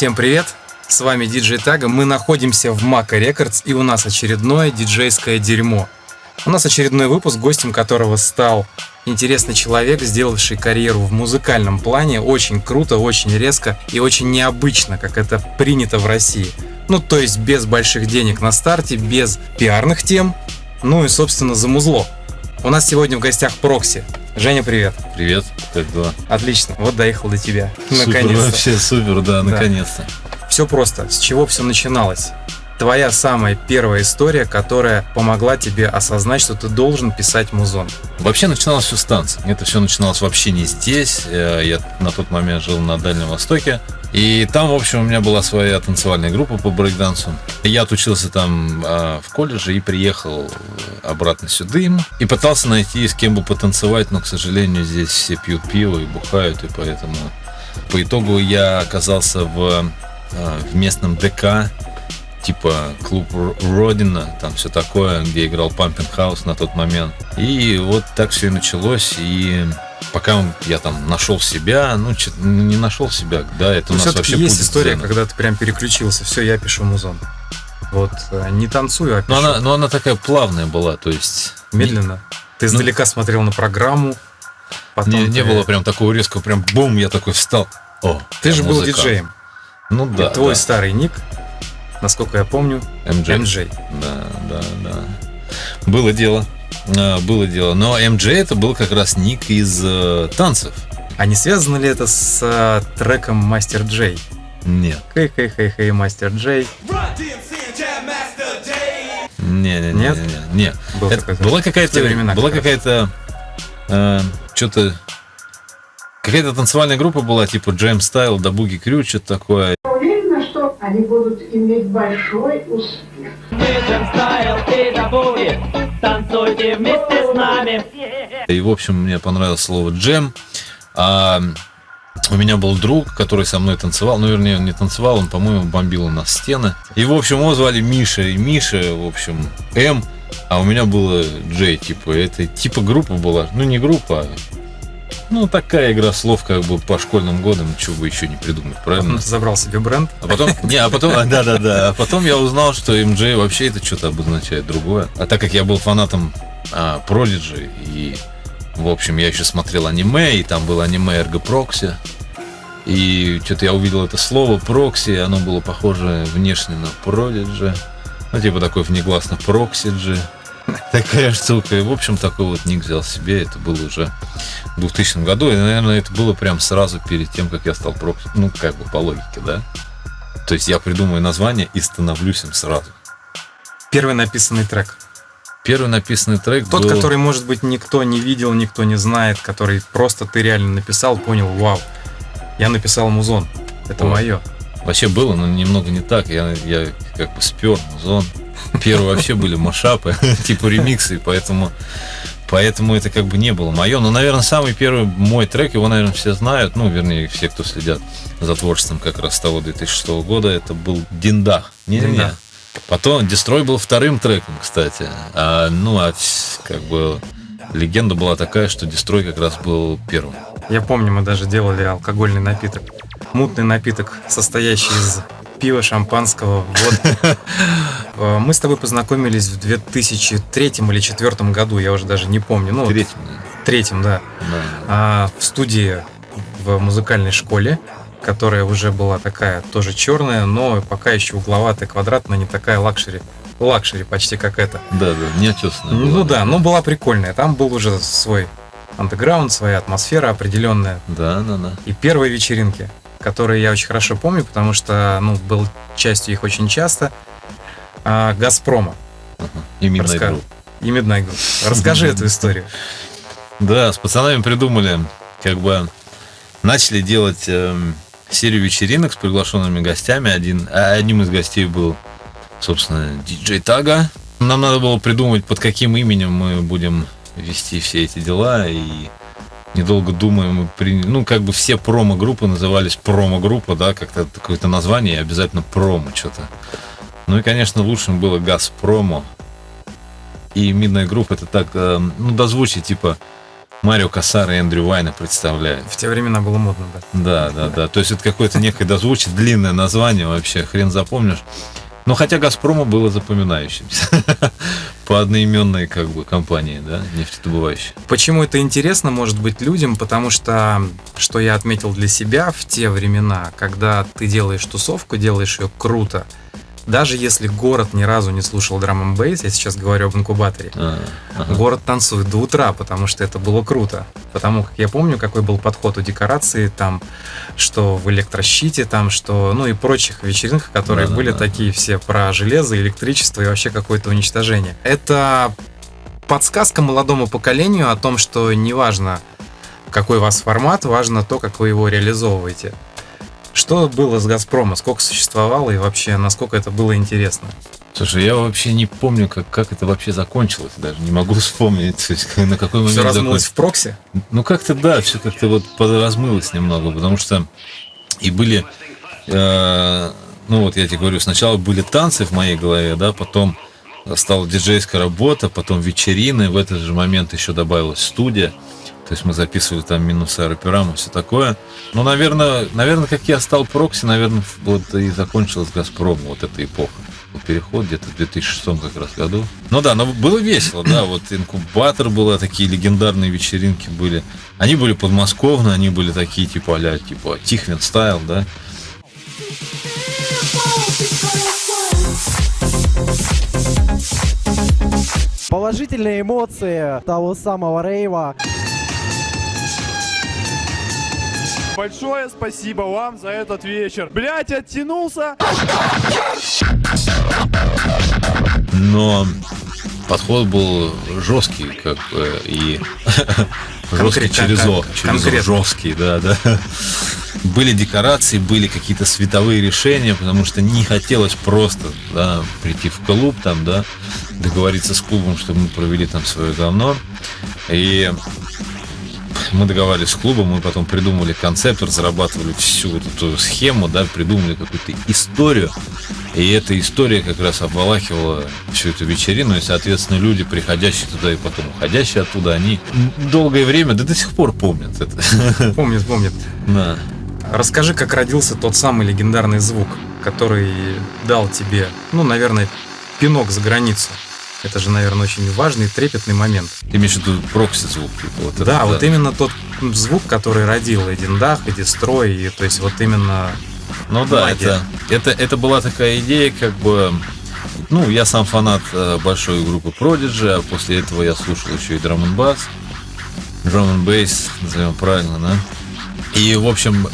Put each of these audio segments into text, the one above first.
Всем привет! С вами диджей Тага. Мы находимся в Мака Рекордс, и у нас очередное диджейское дерьмо. У нас очередной выпуск, гостем которого стал интересный человек, сделавший карьеру в музыкальном плане очень круто, очень резко и очень необычно, как это принято в России. Ну, то есть без больших денег на старте, без пиарных тем, ну и, собственно, за музло. У нас сегодня в гостях Прокси. Женя, привет. Привет, как дела? Отлично, вот доехал до тебя. Супер, Наконец-то. вообще супер, да, наконец-то. Все просто. С чего все начиналось? Твоя самая первая история, которая помогла тебе осознать, что ты должен писать музон. Вообще начиналось все с танцев. Это все начиналось вообще не здесь. Я на тот момент жил на Дальнем Востоке. И там, в общем, у меня была своя танцевальная группа по брейкдансу. Я отучился там в колледже и приехал обратно сюда. И пытался найти, с кем бы потанцевать, но, к сожалению, здесь все пьют пиво и бухают. И поэтому по итогу я оказался в местном ДК, типа клуб Родина, там все такое, где играл Pumping House на тот момент. И вот так все и началось. И пока я там нашел себя, не нашел себя, да, это у нас вообще есть путь история, сцены. когда ты прям переключился, все, я пишу музон. Вот, не танцую, а пишу. Но она такая плавная была, то есть... Медленно. Ты издалека смотрел на программу, потом... Не было прям такого резкого, прям бум, я такой встал. Ты же был музыкант. диджеем. Ну да. И твой да. старый ник, насколько я помню, MJ. Да. Было дело. Но MJ это был как раз ник из танцев. А не связано ли это с треком Master J? Нет. Хей, Master J. Не. Была какая-то что-то. Какая-то танцевальная группа была, типа Jam Style, да Boogie Crew, что-то такое. Уверена, что они будут иметь большой успех. Танцуйте вместе с нами. И, в общем, мне понравилось слово джем. А у меня был друг, который со мной танцевал. Ну, вернее, он не танцевал, он, по-моему, бомбил у нас стены. И, в общем, его звали Миша. И Миша, в общем, М. А у меня было Джей, типа. Это типа группа была. Ну, не группа, такая игра слов, как бы по школьным годам, чего бы еще не придумать, правильно? Забрал себе бренд. А потом я узнал, что MJ вообще это что-то обозначает другое. А так как я был фанатом Prodigy, и, в общем, я еще смотрел аниме, и там было аниме Ergo Proxy, и что-то я увидел это слово Proxy, оно было похоже внешне на Prodigy, типа такой внегласно Proxy. Такая штука. И, в общем, такой вот ник взял себе. Это было уже в 2000 году. И, наверное, это было прям сразу перед тем, как я стал прокси. Как бы по логике, да? То есть я придумываю название и становлюсь им сразу. Первый написанный трек. Тот, который, может быть, никто не видел, никто не знает, который просто ты реально написал, понял, вау, я написал музон. Это мое. Вообще было, но немного не так. Я как бы спер музон. Первые вообще были машапы, типа ремиксы, поэтому это как бы не было мое. Но, наверное, самый первый мой трек, его, наверное, все знают, вернее, все, кто следят за творчеством как раз с того 2006 года, это был Диндах. Не. Потом Destroy был вторым треком, кстати. Как бы легенда была такая, что Destroy как раз был первым. Я помню, мы даже делали алкогольный напиток. Мутный напиток, состоящий из пива, шампанского, водки. Мы с тобой познакомились в 2003 или 2004 году, я уже даже не помню. Третьем, да. В студии в музыкальной школе, которая уже была такая тоже черная, но пока еще угловатая, квадратная, не такая лакшери. Лакшери почти как это. Да, неотесанная. Но была прикольная. Там был уже свой андеграунд, своя атмосфера определенная. Да. И первые вечеринки, которые я очень хорошо помню, потому что, был частью их очень часто. Газпрома. И Midnight Group. Расскажи эту историю. Да, с пацанами придумали, начали делать серию вечеринок с приглашенными гостями. Одним из гостей был, собственно, диджей Тага. Нам надо было придумать, под каким именем мы будем вести все эти дела, и недолго думаем, все промо-группы назывались промо-группа, да, как-то какое-то название, и обязательно промо что-то. И, конечно, лучшим было Газпромо. И Midnight Group это так, дозвучие, типа Марио Кассара и Эндрю Вайна представляют. В те времена было модно, да. Да. То есть это какое-то некое дозвучит длинное название, вообще хрен запомнишь. Но хотя «Газпрому» было запоминающимся. По одноименной как бы компании, да, нефтедобывающей. Почему это интересно может быть людям? Потому что я отметил для себя в те времена, когда ты делаешь тусовку, делаешь ее круто, даже если город ни разу не слушал драм-н-бейс, я сейчас говорю об инкубаторе, город танцует до утра, потому что это было круто. Потому как я помню, какой был подход у декорации, там, что в электрощите, там, что, ну и прочих вечеринках, которые были такие все про железо, электричество и вообще какое-то уничтожение. Это подсказка молодому поколению о том, что неважно, какой у вас формат, важно то, как вы его реализовываете. Что было с «Газпромом», сколько существовало и вообще насколько это было интересно? Слушай, я вообще не помню, как это вообще закончилось, даже не могу вспомнить, то есть, на какой момент. Все размылось в прокси? Ну как-то да, все как-то вот подразмылось немного, потому что и были, ну вот я тебе говорю, сначала были танцы в моей голове, да, потом стала диджейская работа, потом вечерины, в этот же момент еще добавилась студия. То есть мы записывали там минусы рэперам и все такое. Ну, наверное, как я стал прокси, наверное, вот и закончилась «Газпром», вот эта эпоха. Переход где-то в 2006 как раз году. Ну да, но было весело, да, вот «Инкубатор» было, такие легендарные вечеринки были. Они были подмосковные, они были такие типа а-ля, типа Тихвин стайл, да. Положительные эмоции того самого рейва. Большое спасибо вам за этот вечер. Блять, оттянулся. Но подход был жесткий, как бы, и жесткий через жесткий, да. Были декорации, были какие-то световые решения, потому что не хотелось просто, да, прийти в клуб, там, да, договориться с клубом, чтобы мы провели там свое говно. И мы договаривались с клубом, мы потом придумали концепт, разрабатывали всю вот эту схему, да, придумали какую-то историю. И эта история как раз обволакивала всю эту вечерину, и, соответственно, люди, приходящие туда и потом уходящие оттуда, они долгое время, да до сих пор помнят это. Помнят. Да. Расскажи, как родился тот самый легендарный звук, который дал тебе, ну, наверное, пинок за границу. Это же, наверное, очень важный, трепетный момент. Ты имеешь в виду прокси-звук? Типа, вот да, это, вот именно тот звук, который родил и Диндах, и Дестрой, и то есть вот именно. Ну да, это была такая идея, как бы. Ну, я сам фанат большой группы Prodigy, а после этого я слушал еще и драм-н-бас, драм-н-бейс, назовем правильно, да. И, в общем,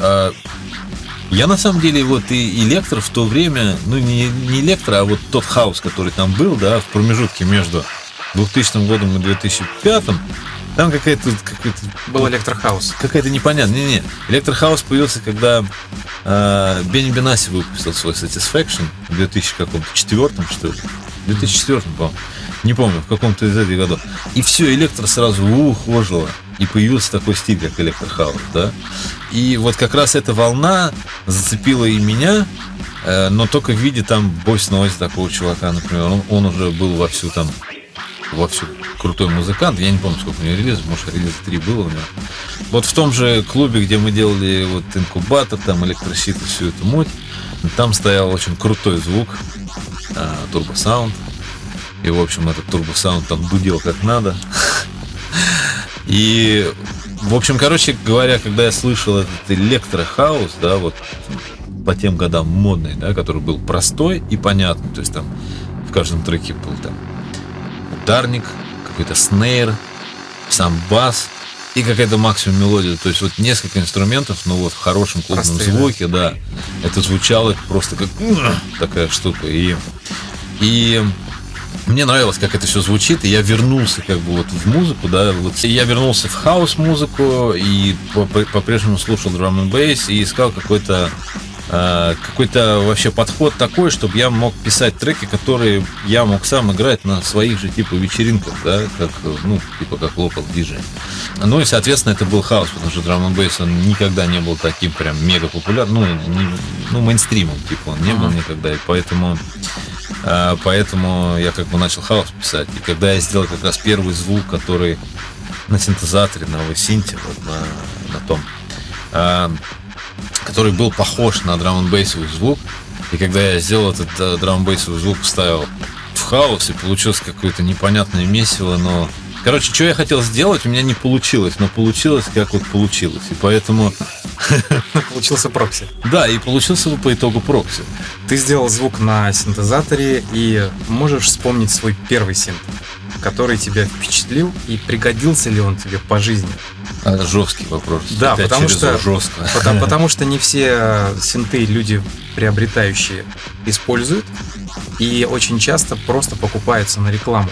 я на самом деле вот и электро в то время, ну не электро, а вот тот хаус, который там был, да, в промежутке между 2000 годом и 2005, там какой-то был электрохаус. Какая-то непонятная. Электрохаус появился, когда Бенни Бенаси выпустил свой Satisfaction в 2004, что ли? В 2004, по-моему. Не помню, в каком-то из этих годов. И все, электро сразу ожило. И появился такой стиль, как электрохаус, да. И вот как раз эта волна зацепила и меня, но только в виде там Boys Noize такого чувака, например. Он уже был вовсю крутой музыкант. Я не помню, сколько у него релизов, может, релиза 3 было у него. Вот в том же клубе, где мы делали вот инкубатор, там электрощит и всю эту муть, там стоял очень крутой звук, турбосаунд. И, в общем, этот турбосаунд там дудел как надо. И, в общем, короче говоря, когда я слышал этот электрохаус, да, вот по тем годам модный, да, который был простой и понятный, то есть там в каждом треке был там ударник, какой-то снейр, сам бас и какая-то максимум мелодия, то есть вот несколько инструментов, но вот в хорошем клубном звуке, да, это звучало просто как такая штука, и мне нравилось, как это все звучит, и я вернулся как бы вот в музыку, да, вот я вернулся в хаус-музыку и по-прежнему слушал драм-н-бейс и искал какой-то вообще подход такой, чтобы я мог писать треки, которые я мог сам играть на своих же типа вечеринках, да, как, ну, типа как local DJ. Ну и, соответственно, это был хаус, потому что драм-н-бейс, он никогда не был таким прям мега популярным, мейнстримом, типа, он не был никогда, и поэтому я как бы начал хаус писать. И когда я сделал как раз первый звук, который на синтезаторе, на синте, вот на том, который был похож на драм-н-бейсовый звук. И когда я сделал этот драм-н-бейсовый звук, вставил в хаос, и получилось какое-то непонятное месиво, но... Короче, что я хотел сделать, у меня не получилось, но получилось, как вот получилось. И поэтому... Получился прокси. Да, и получился по итогу прокси. Ты сделал звук на синтезаторе, и можешь вспомнить свой первый синт, который тебя впечатлил, и пригодился ли он тебе по жизни? Жесткий вопрос. Да, опять потому что, жестко. потому что не все синты люди приобретающие используют, и очень часто просто покупаются на рекламу.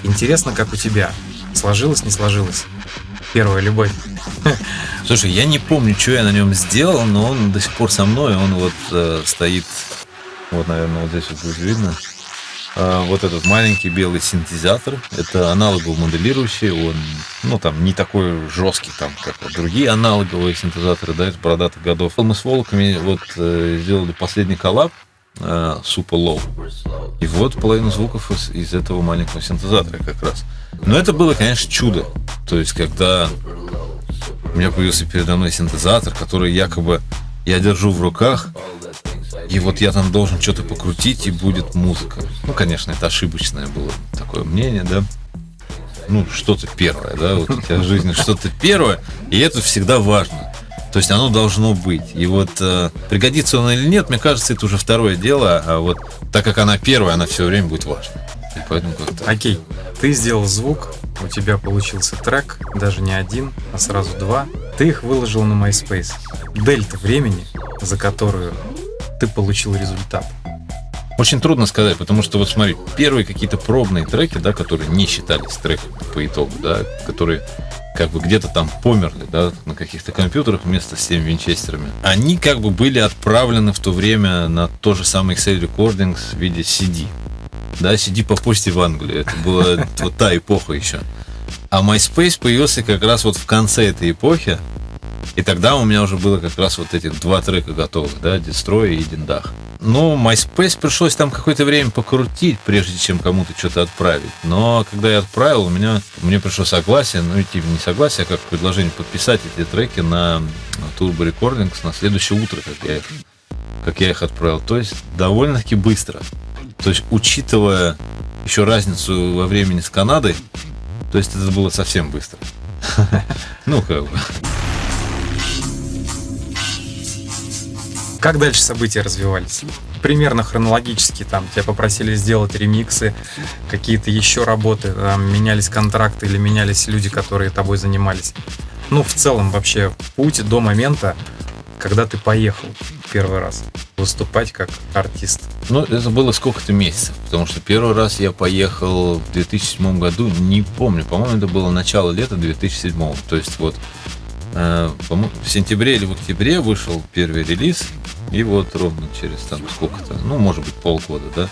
Интересно, как у тебя? Сложилось, не сложилось? Первая любовь. Слушай, я не помню, что я на нем сделал, но он до сих пор со мной. Он вот стоит, вот, наверное, вот здесь вот будет видно. Вот этот маленький белый синтезатор. Это аналогово-моделирующий. Он, ну, там, не такой жесткий, там, как вот другие аналоговые синтезаторы, да, из бородатых годов. Мы с Волоками вот сделали последний коллаб Super Low. И вот половину звуков из этого маленького синтезатора как раз. Но это было, конечно, чудо. То есть, когда у меня появился передо мной синтезатор, который якобы я держу в руках, и вот я там должен что-то покрутить, и будет музыка. Ну, конечно, это ошибочное было такое мнение, да. Ну, что-то первое, да, вот у тебя в жизни что-то первое, и это всегда важно. То есть оно должно быть. И вот пригодится оно или нет, мне кажется, это уже второе дело, а вот так как она первая, она все время будет важна. И поэтому как-то... Окей, ты сделал звук, у тебя получился трек, даже не один, а сразу два. Ты их выложил на MySpace. Дельта времени, за которую ты получил результат. Очень трудно сказать, потому что вот смотри, первые какие-то пробные треки, да, которые не считались треками по итогу, да, которые как бы где-то там померли, да, на каких-то компьютерах вместо с теми винчестерами, они как бы были отправлены в то время на то же самое Excel Recordings в виде CD. Да, CD по почте в Англии. Это была вот та эпоха еще. А MySpace появился как раз вот в конце этой эпохи. И тогда у меня уже было как раз вот этих два трека готовых, да, Destroy и Диндах. Но MySpace пришлось там какое-то время покрутить, прежде чем кому-то что-то отправить. Но когда я отправил, мне пришло согласие, ну, типа не согласие, а как предложение подписать эти треки на Turbo Recordings на следующее утро, как я их отправил. То есть довольно-таки быстро. То есть, учитывая еще разницу во времени с Канадой, то есть это было совсем быстро. Ну, как бы. Как дальше события развивались? Примерно хронологически, там тебя попросили сделать ремиксы, какие-то еще работы, там, менялись контракты или менялись люди, которые тобой занимались. Ну, в целом, вообще, путь до момента, когда ты поехал первый раз выступать как артист. Ну, это было сколько-то месяцев, потому что первый раз я поехал в 2007 году, не помню, по-моему, это было начало лета 2007. То есть вот в сентябре или в октябре вышел первый релиз, и вот ровно через там сколько-то, ну, может быть, полгода, да,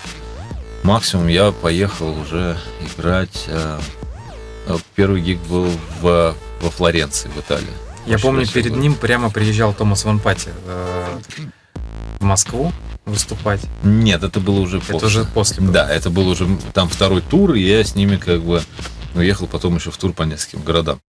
максимум я поехал уже играть. Первый гиг был во Флоренции, в Италии. Я помню, перед ним прямо приезжал Томас Ван Пати в Москву выступать. Нет, это было уже после. Это уже после было. Да, это был уже там второй тур, и я с ними как бы уехал потом еще в тур по нескольким городам.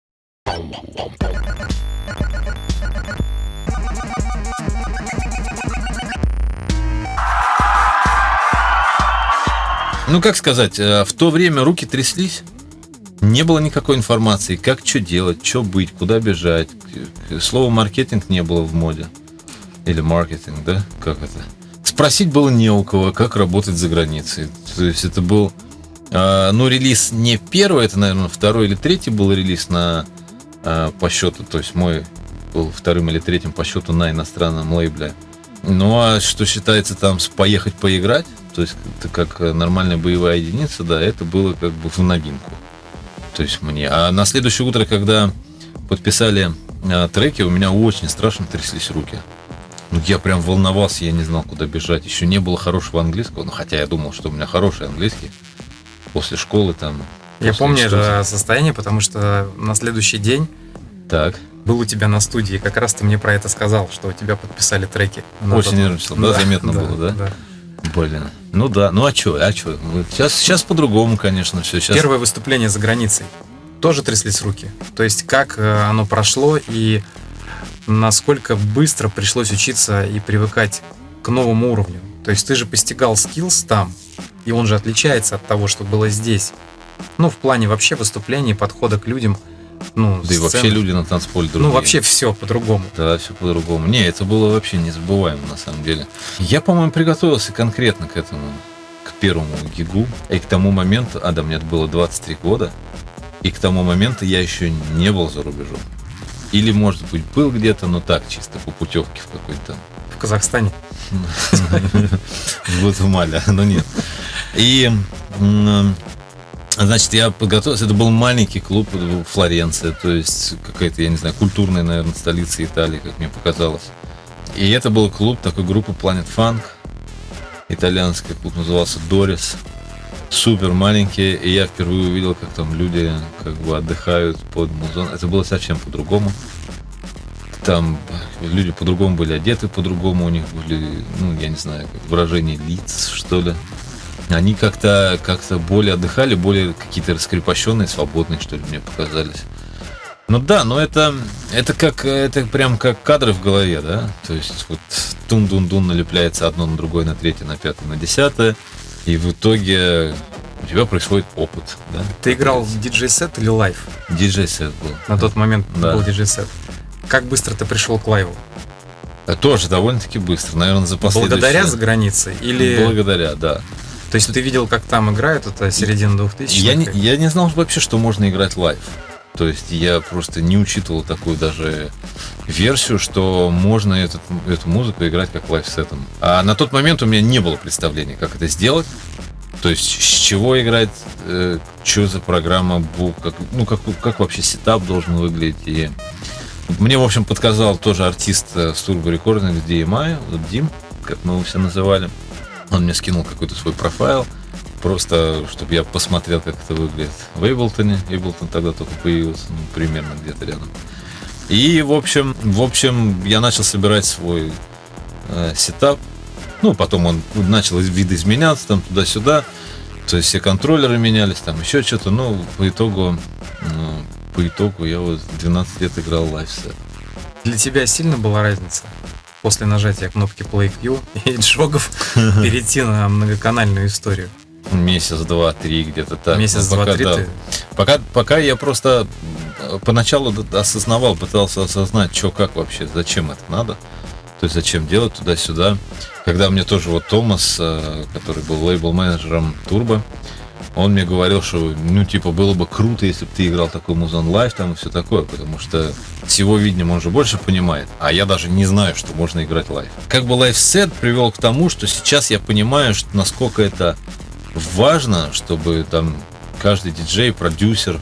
Ну, как сказать, в то время руки тряслись. Не было никакой информации, как что делать, что быть, куда бежать. Слово маркетинг не было в моде. Или маркетинг, да? Как это? Спросить было не у кого, как работать за границей. То есть это был, ну, релиз не первый, это, наверное, второй или третий был релиз по счету. То есть мой был вторым или третьим по счету на иностранном лейбле. Ну, а что считается там поехать поиграть, то есть это как нормальная боевая единица, да, это было как бы в новинку. То есть мне. А на следующее утро, когда подписали треки, у меня очень страшно тряслись руки. Ну, я прям волновался, я не знал, куда бежать. Еще не было хорошего английского, ну, хотя я думал, что у меня хороший английский. После школы там... Я помню это состояние, потому что на следующий день так. был у тебя на студии. Как раз ты мне про это сказал, что у тебя подписали треки. Очень нервничал, да? Заметно было, да? Блин. Ну да, ну а чё? Сейчас по-другому, конечно, все. Сейчас... Первое выступление за границей. тоже тряслись руки? То есть как оно прошло и насколько быстро пришлось учиться и привыкать к новому уровню? То есть ты же постигал скиллс там, и он же отличается от того, что было здесь. Ну, в плане вообще выступлений, подхода к людям. Ну, Да и вообще люди на танцполе другие. Ну, вообще все по-другому. Да, все по-другому. Не, это было вообще незабываемо, на самом деле. Я, по-моему, приготовился конкретно к этому, к первому гигу. И к тому моменту, да, мне было 23 года, и к тому моменту я еще не был за рубежом. Или, может быть, был где-то, но так, чисто по путевке в какой-то... В Казахстане. В Гватемале, но нет. И... Значит, я подготовился, это был маленький клуб в Флоренции, то есть какая-то, я не знаю, культурная, наверное, столица Италии, как мне показалось. И это был клуб такой группы Planet Funk, итальянский клуб, назывался Doris, супер маленький, и я впервые увидел, как там люди как бы отдыхают под музон. Это было совсем по-другому. Там люди по-другому были одеты, по-другому у них были, ну, я не знаю, выражения лиц, что ли. Они как-то более отдыхали, более какие-то раскрепощенные, свободные, что ли, мне показались. Ну да, но это прям как кадры в голове, да? То есть вот тун-дун-дун налепляется одно на другое, на третье, на пятое, на десятое, и в итоге у тебя происходит опыт, да? Ты играл диджей-сет или лайв? Диджей-сет был. На тот момент Да. был диджей-сет. Как быстро ты пришел к лайву? Тоже довольно-таки быстро, наверное, за последующие... Благодаря за границей? Или... Благодаря, да. То есть ты видел, как там играют, это середина 2000-х? Я не знал вообще, что можно играть лайв. То есть я просто не учитывал такую даже версию, что можно эту музыку играть как лайв-сетом. А на тот момент у меня не было представления, как это сделать. То есть с чего играть, что за программа, как вообще сетап должен выглядеть. И мне, в общем, подсказал тоже артист с Turbo Recording, DMI, Дим, как мы его все называли. Он мне скинул какой-то свой профайл, просто чтобы я посмотрел, как это выглядит в Эйблтоне. Эйблтон тогда только появился, ну, примерно где-то рядом. И, в общем, я начал собирать свой сетап. Ну, потом он начал видоизменяться, там, туда-сюда. То есть все контроллеры менялись, там, еще что-то. Ну, по итогу я вот 12 лет играл лайв-сет. Для тебя сильно была разница после нажатия кнопки Play Q и джогов перейти на многоканальную историю? Месяц, два, три, где-то так. Месяц, два, три. Пока я просто поначалу осознавал, пытался осознать, что, как вообще, зачем это надо. То есть зачем делать туда-сюда. Когда мне тоже вот Томас, который был лейбл-менеджером Turbo, он мне говорил, что, было бы круто, если бы ты играл такой музон лайв там и все такое, потому что с его видением он же больше понимает, а я даже не знаю, что можно играть лайв. Как бы лайв-сет привел к тому, что сейчас я понимаю, что насколько это важно, чтобы там каждый диджей, продюсер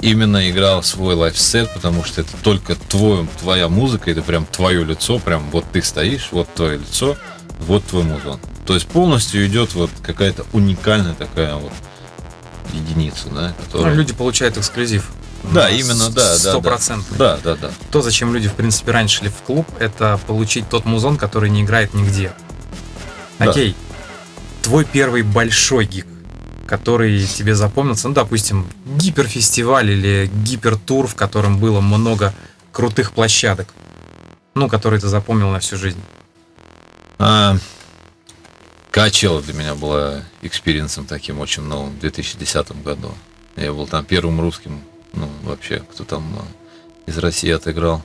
именно играл свой лайв-сет, потому что это только твоя музыка, это прям твое лицо, прям вот ты стоишь, вот твое лицо, вот твой музон. То есть полностью идет вот какая-то уникальная такая вот единица, да, которая... люди получают эксклюзив. Да, именно, да. 100%. Да. То, зачем люди, в принципе, раньше шли в клуб, это получить тот музон, который не играет нигде. Да. Окей. Твой первый большой гиг, который тебе запомнился, ну, допустим, гиперфестиваль или гипертур, в котором было много крутых площадок, ну, который ты запомнил на всю жизнь. Коачелла для меня была экспириенсом таким очень новым в 2010 году. Я был там первым русским, вообще, кто там из России отыграл.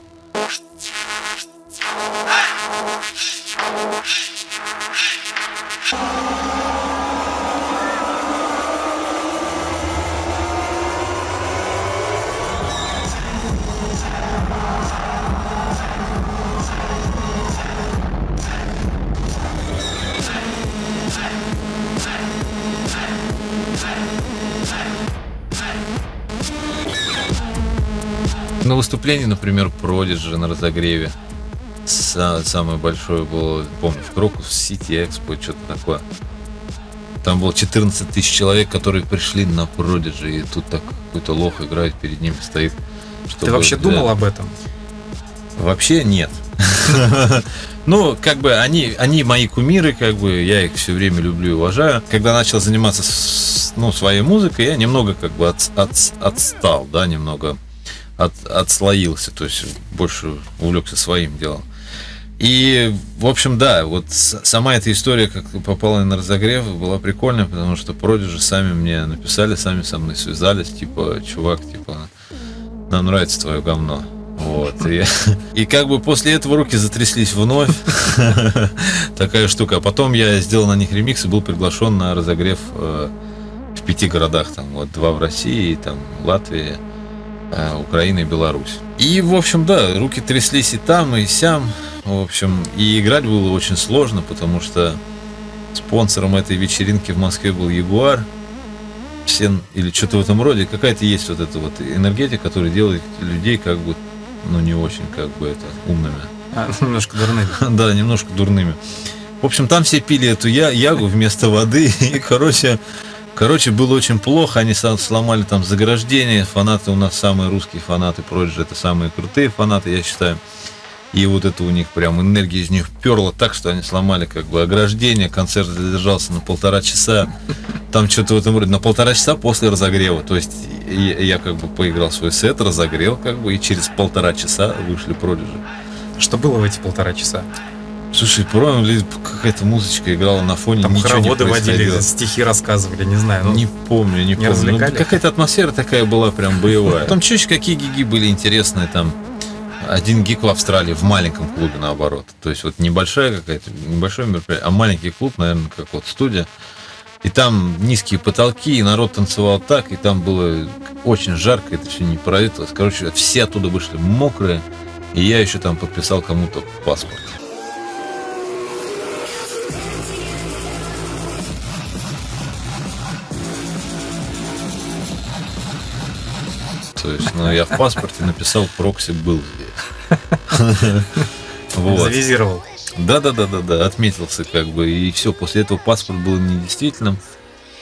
На выступлении, например, Prodigy на разогреве. Самое большое было, помню, в Крокус City Expo, что-то такое. Там было 14 тысяч человек, которые пришли на Prodigy, и тут так какой-то лох играет перед ними, стоит. Ты вообще думал об этом? Вообще нет. Ну, как бы они мои кумиры, как бы я их все время люблю и уважаю. Когда начал заниматься своей музыкой, я немного как бы отстал, да, немного отслоился, то есть больше увлекся своим делом. И, в общем, да, вот сама эта история, как попала на разогрев, была прикольная, потому что Prodigy сами мне написали, сами со мной связались, типа, чувак, типа, нам нравится твое говно. Вот. И как бы после этого руки затряслись вновь. Такая штука. А потом я сделал на них ремикс и был приглашен на разогрев в 5 городах. Там, вот, 2 в России, там, Латвии, Украина и Беларусь. И, в общем, да, руки тряслись и там, и сям. В общем, и играть было очень сложно, потому что спонсором этой вечеринки в Москве был Ягуар. Или что-то в этом роде. Какая-то есть вот эта вот энергетика, которая делает людей как бы, ну, не очень как бы это умными. Немножко дурными. Да, немножко дурными. В общем, там все пили эту ягу вместо воды. И, короче, было очень плохо. Они сломали там заграждение. Фанаты у нас самые русские фанаты. Prodigy — это самые крутые фанаты, я считаю. И вот это у них прям энергия из них перла так, что они сломали как бы ограждение. Концерт задержался на 1,5 часа. Там что-то в этом роде. На 1,5 часа после разогрева. То есть я как бы поиграл свой сет, разогрел как бы, и через 1,5 часа вышли Prodigy. Что было в эти 1,5 часа? Слушай, какая-то музычка играла на фоне, там ничего не хороводы происходило. водили, стихи рассказывали, не знаю. Ну, не помню. Не развлекали? Ну, какая-то атмосфера такая была прям боевая. Там чуть какие гиги были интересные там. 1 гиг в Австралии, в маленьком клубе, наоборот. То есть вот небольшое мероприятие, а маленький клуб, наверное, как вот студия. И там низкие потолки, и народ танцевал так, и там было очень жарко, это все не проветрилось. Короче, все оттуда вышли мокрые, и я еще там подписал кому-то паспорт. То есть, я в паспорте написал «Прокси был здесь». Завизировал. Да, отметился как бы, и все. После этого паспорт был недействительным.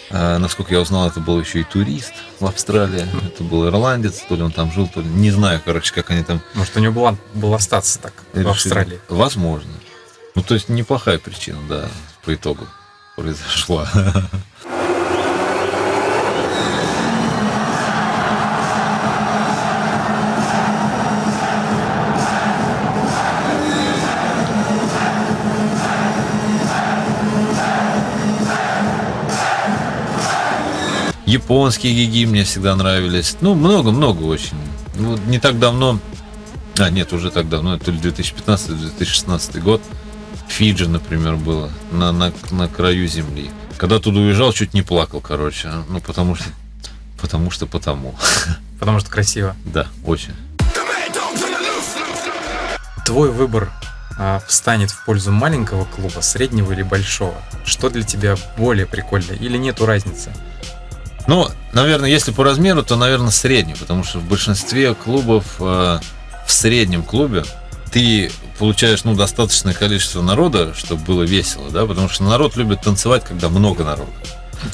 Насколько я узнал, это был еще и турист в Австралии. Это был ирландец, то ли он там жил, то ли... Не знаю, короче, как они там... Может, у него был остаться так в Австралии? Возможно. Ну, то есть, неплохая причина, да, по итогу произошла. Японские гиги мне всегда нравились. Ну, много очень. Ну, не так давно. Уже так давно. Это 2015-2016 год. Фиджи, например, было. На краю земли. Когда туда уезжал, чуть не плакал, короче. Ну, потому что. Потому что красиво. Да, очень. Твой выбор встанет в пользу маленького клуба, среднего или большого? Что для тебя более прикольно? Или нету разницы? Ну, наверное, если по размеру, то, наверное, средний, потому что в большинстве клубов, в среднем клубе, ты получаешь, достаточное количество народа, чтобы было весело, да, потому что народ любит танцевать, когда много народа.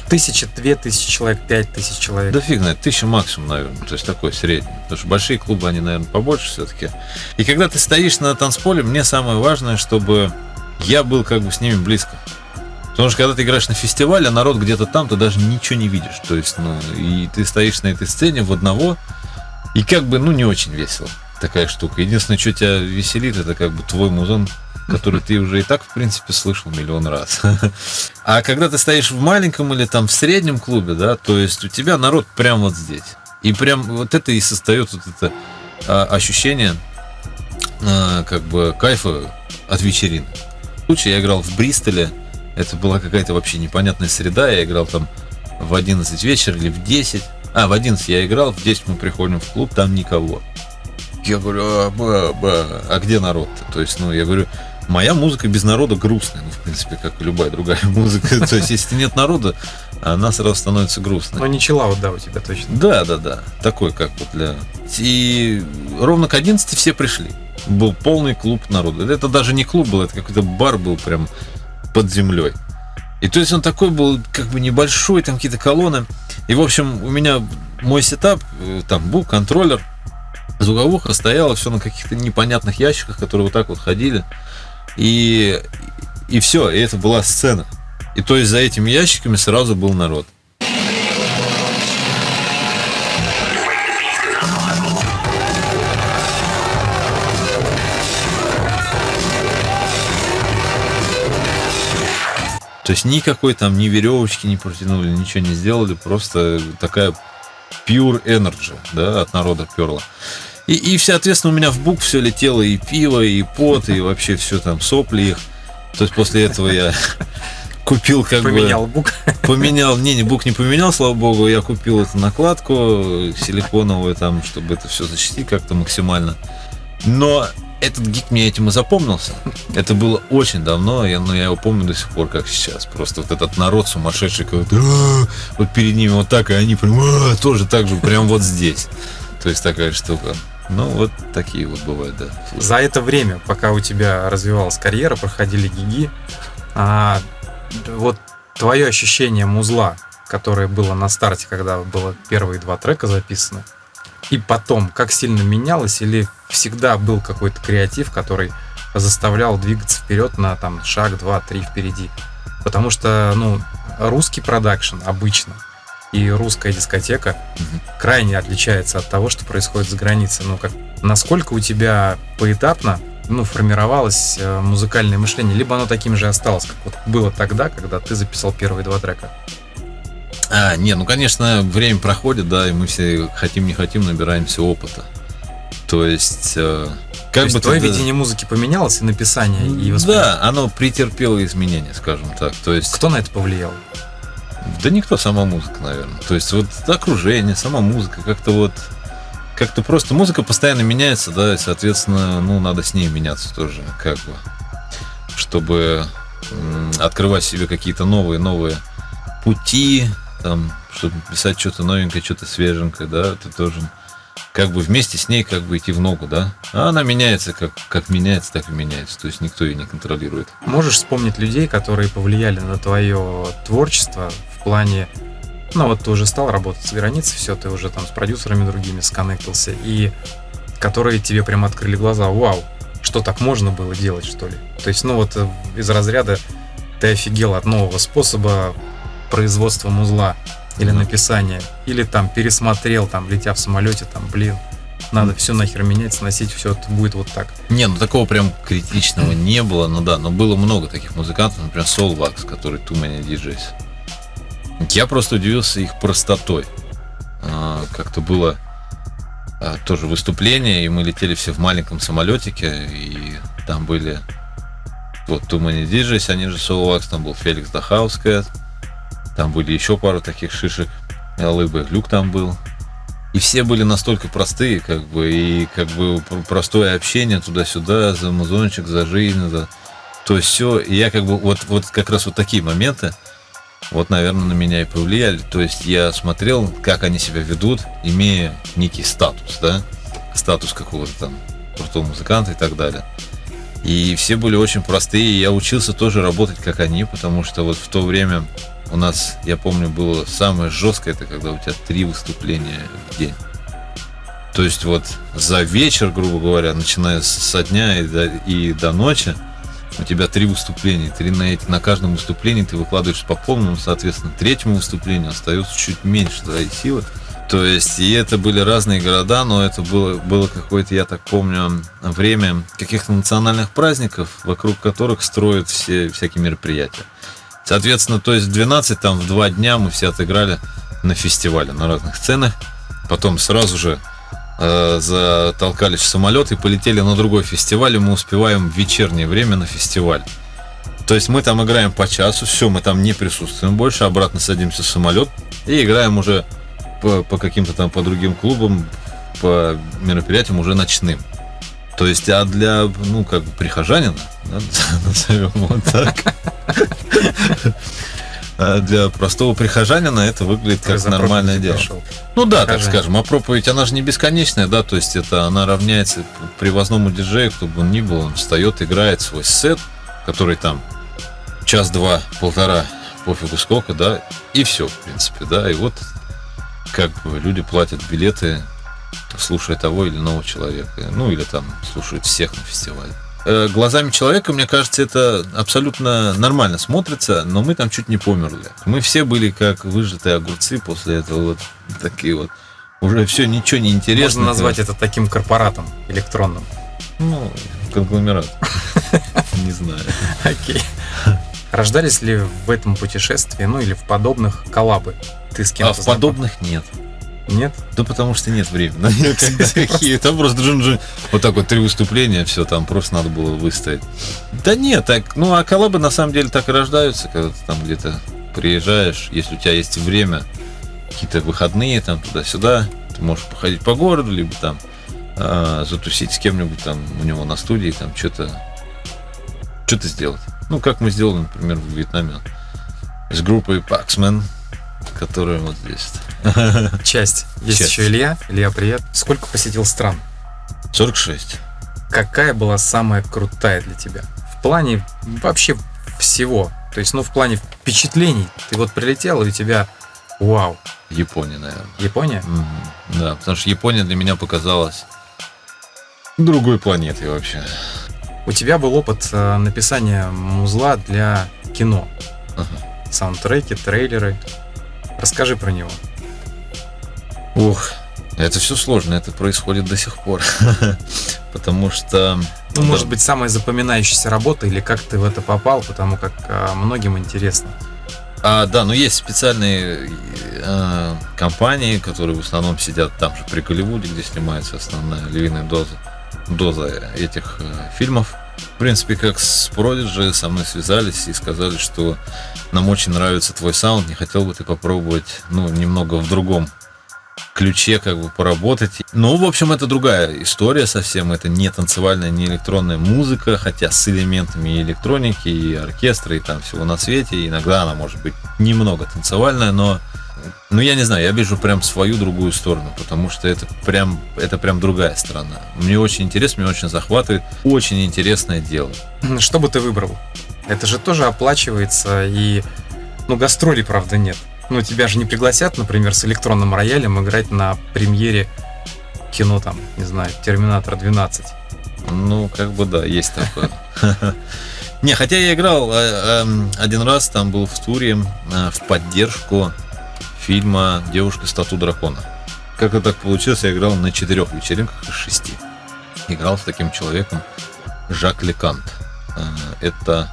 1000, 2000 человек, 5000 человек. Да фиг знает, 1000 максимум, наверное, то есть такой средний, потому что большие клубы, они, наверное, побольше все-таки. И когда ты стоишь на танцполе, мне самое важное, чтобы я был как бы с ними близко. Потому что когда ты играешь на фестивале, а народ где-то там, ты даже ничего не видишь. То есть, и ты стоишь на этой сцене в одного, и как бы, не очень весело. Такая штука. Единственное, что тебя веселит, это как бы твой музон, который ты уже и так, в принципе, слышал миллион раз. А когда ты стоишь в маленьком или там в среднем клубе, да, то есть у тебя народ прям вот здесь. И прям вот это и создает вот это ощущение как бы кайфа от вечеринок. В случае я играл в Бристоле. Это была какая-то вообще непонятная среда. Я играл там в 11 вечера или в 10. В 11 я играл, в 10 мы приходим в клуб, там никого. Я говорю, а где народ-то? То есть, я говорю, моя музыка без народа грустная. В принципе, как и любая другая музыка. То есть, если нет народа, она сразу становится грустной. Но не чиллаут, да, у тебя точно. Да. Такой, как вот для... И ровно к 11 все пришли. Был полный клуб народа. Это даже не клуб был, это какой-то бар был прям под землей. И то есть он такой был как бы небольшой, там какие-то колонны. И в общем у меня мой сетап, там был контроллер, звуковуха стояла все на каких-то непонятных ящиках, которые вот так вот ходили. И все, и это была сцена. И то есть за этими ящиками сразу был народ. То есть никакой там ни веревочки не протянули, ничего не сделали, просто такая pure energy, да, от народа перла. И, соответственно, у меня в бук все летело, и пиво, и пот, и вообще все там, сопли их. То есть после этого я купил Поменял бук. Поменял, бук не поменял, слава богу, я купил эту накладку силиконовую, там, чтобы это все защитить как-то максимально. Но этот гик мне этим и запомнился. Это было очень давно, но я его помню до сих пор, как сейчас. Просто вот этот народ сумасшедший, вот перед ними вот так, и они прям тоже так же, прям вот здесь. То есть такая штука. Ну, вот такие вот бывают, да. За это время, пока у тебя развивалась карьера, проходили гиги, вот твое ощущение музла, которое было на старте, когда было первые 2 трека записаны, и потом, как сильно менялось, или всегда был какой-то креатив, который заставлял двигаться вперед на там шаг, 2, 3 впереди? Потому что, русский продакшн обычно и русская дискотека крайне отличается от того, что происходит за границей. Насколько у тебя поэтапно формировалось музыкальное мышление, либо оно таким же осталось, как вот было тогда, когда ты записал первые 2 трека? Конечно, время проходит, да, и мы все хотим не хотим набираемся опыта. То есть, твое видение музыки поменялось, и написание, и восприятие? Да, оно претерпело изменения, скажем так. То есть, кто на это повлиял? Да никто, сама музыка, наверное. То есть вот окружение, сама музыка, как-то просто музыка постоянно меняется, да, и, соответственно, надо с ней меняться тоже, чтобы открывать себе какие-то новые пути, там, чтобы писать что-то новенькое, что-то свеженькое, да, ты должен вместе с ней идти в ногу, да. А она меняется, как меняется, так и меняется. То есть никто ее не контролирует. Можешь вспомнить людей, которые повлияли на твое творчество в плане, ты уже стал работать с границей, все, ты уже там с продюсерами другими сконнектился, и которые тебе прям открыли глаза: вау, что так можно было делать, что ли? То есть, из разряда ты офигел от нового способа производства музла или написания, или там пересмотрел, там, летя в самолете, там, надо все нахер менять, сносить, все это будет вот так. Такого прям критичного не было, но было много таких музыкантов, например, Soulwax, который Too Many DJs. Я просто удивился их простотой. Как-то было тоже выступление, и мы летели все в маленьком самолетике, и там были Too Many DJs, они же Soulwax, там был Felix the House Cat, там были еще пару таких шишек, Лыбы Люк там был. И все были настолько простые, и простое общение туда-сюда, за музончик, за жизнь, то есть все. И я вот как раз вот такие моменты, наверное, на меня и повлияли. То есть я смотрел, как они себя ведут, имея некий статус, да, статус какого-то там крутого музыканта и так далее. И все были очень простые, и я учился тоже работать как они, потому что в то время у нас, я помню, было самое жесткое, это когда у тебя 3 выступления в день. То есть за вечер, грубо говоря, начиная со дня и до ночи, у тебя 3 выступления. На каждом выступлении ты выкладываешься по полному, соответственно, 3-му выступлению остается чуть меньше твоей силы. То есть, и это были разные города, но это было какое-то, я так помню, время каких-то национальных праздников, вокруг которых строят все всякие мероприятия. Соответственно, то есть 12 там в 2 дня мы все отыграли на фестивале, на разных сценах. Потом сразу же затолкались в самолет и полетели на другой фестиваль, и мы успеваем в вечернее время на фестиваль. То есть мы там играем по часу, все, мы там не присутствуем больше, обратно садимся в самолет и играем уже по каким-то там, по другим клубам, по мероприятиям уже ночным. То есть, а для, прихожанина, да, назовем вот так, для простого прихожанина это выглядит как нормальное дело. Так скажем, а проповедь, она же не бесконечная, да, то есть она равняется привозному диджею, кто бы он ни был, он встает, играет свой сет, который там час, 2, 1,5, пофигу сколько, да, и все, в принципе, да, и люди платят билеты, слушая того или иного человека, или там слушают всех на фестивале. Глазами человека, мне кажется, это абсолютно нормально смотрится, но мы там чуть не померли. Мы все были как выжатые огурцы после этого, такие уже все, ничего не интересно. Можно назвать это таким корпоратом электронным. Конгломерат. Не знаю. Окей. Рождались ли в этом путешествии, ну или в подобных коллабы? Ты с кем-то А в подобных нет. Нет? Да потому что нет времени. Там просто джин-джин. Вот так вот 3 выступления, все, там просто надо было выстоять. Да нет, так, ну а коллабы на самом деле так и рождаются, когда ты там где-то приезжаешь, если у тебя есть время, какие-то выходные там туда-сюда, ты можешь походить по городу, либо там затусить с кем-нибудь там у него на студии, там что-то сделать. Ну, как мы сделали, например, в Вьетнаме с группой Paxman, которая вот здесь. Часть. Есть еще Илья. Илья, привет. Сколько посетил стран? 46. Какая была самая крутая для тебя? В плане вообще всего. То есть, ну, в плане впечатлений. Ты вот прилетел, и у тебя вау. Япония, наверное. Япония? Да, потому что Япония для меня показалась другой планетой вообще. У тебя был опыт написания музла для кино. Ага. Саундтреки, трейлеры. Расскажи про него. Ух, это все сложно, это происходит до сих пор. Потому что... Ну, может быть, самая запоминающаяся работа, или как ты в это попал, потому как многим интересно. Да, но есть специальные компании, которые в основном сидят там же при Голливуде, где снимается основная львиная доза этих фильмов. В принципе, как с Prodigy со мной связались и сказали, что нам очень нравится твой саунд, не хотел бы ты попробовать, ну, немного в другом ключе как бы поработать. Ну, в общем, это другая история совсем, это не танцевальная, не электронная музыка, хотя с элементами и электроники, и оркестра, и там всего на свете, и иногда она может быть немного танцевальная, но я не знаю, я вижу прям свою другую сторону, потому что это прям другая сторона. Мне очень интересно, меня очень захватывает, очень интересное дело. Что бы ты выбрал? Это же тоже оплачивается, и, ну, гастролей, правда, нет. Ну, тебя же не пригласят, например, с электронным роялем играть на премьере кино, там, не знаю, «Терминатор 12». Ну, как бы да, есть такое. Не, хотя я играл один раз, там был в туре в поддержку фильма «Девушка с тату дракона». Как это так получилось, я играл на 4 вечеринках из 6. Играл с таким человеком Жак Лекант. Это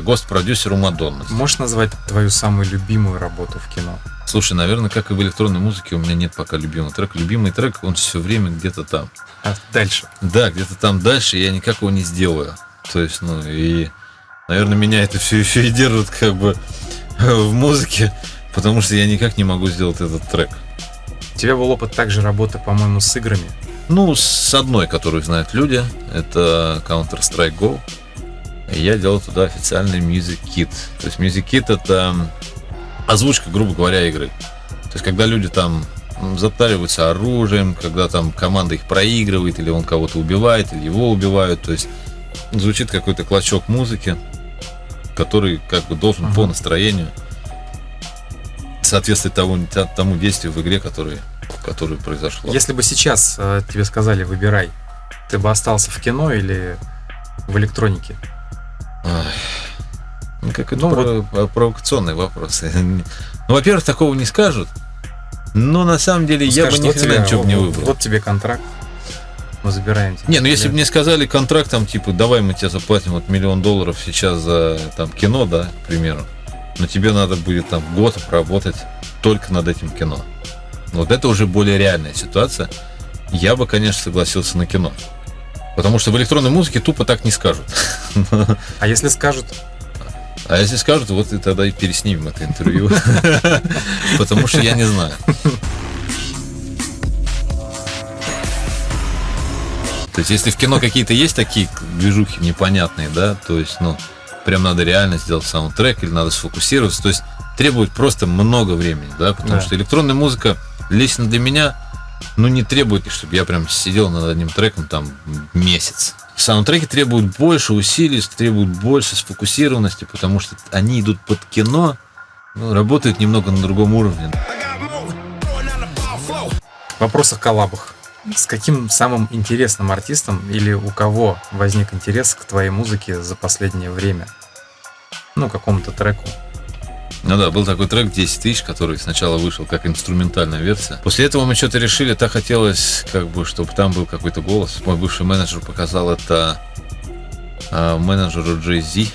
гост-продюсер у Мадонны. Можешь назвать твою самую любимую работу в кино? Слушай, наверное, как и в электронной музыке, у меня нет пока любимого трека. Любимый трек, он все время где-то там. А дальше? Да, где-то там дальше, я никак его не сделаю. То есть, ну, и, наверное, меня это все еще и держит как бы в музыке, потому что я никак не могу сделать этот трек. У тебя был опыт также работы, по-моему, с играми? Ну, с одной, которую знают люди, это Counter-Strike Go. И я делал туда официальный Music Kit. То есть Music Kit — это озвучка, грубо говоря, игры. То есть когда люди там затариваются оружием, когда там команда их проигрывает, или он кого-то убивает, или его убивают, то есть звучит какой-то клочок музыки, который как бы должен по настроению соответствовать тому действию в игре, которое произошло. Если бы сейчас тебе сказали «выбирай», ты бы остался в кино или в электронике? Ну, как это провокационный вопрос. Ну, во-первых, такого не скажут. Но на самом деле я бы никогда ничего не выбрал. Вот тебе контракт. Мы забираем тебя. Не, ну если бы мне сказали контракт, там, типа, давай мы тебе заплатим вот $1 миллион сейчас за там кино, да, к примеру. Но тебе надо будет там год проработать только над этим кино. Вот это уже более реальная ситуация. Я бы, конечно, согласился на кино. Потому что в электронной музыке тупо так не скажут. А если скажут? А если скажут, вот и тогда и переснимем это интервью. Потому что я не знаю. То есть, если в кино какие-то есть такие движухи непонятные, да, то есть, ну, прям надо реально сделать саундтрек или надо сфокусироваться, то есть, требует просто много времени, да, потому что электронная музыка лично для меня, ну, не требует, чтобы я прям сидел над одним треком там месяц. Саундтреки требуют больше усилий, требуют больше сфокусированности, потому что они идут под кино, ну, работают немного на другом уровне. Вопрос о коллабах. С каким самым интересным артистом или у кого возник интерес к твоей музыке за последнее время? Ну, какому-то треку. Ну да, был такой трек 10 тысяч, который сначала вышел как инструментальная версия. После этого мы что-то решили, так хотелось, как бы, чтобы там был какой-то голос. Мой бывший менеджер показал это менеджеру Jay-Z.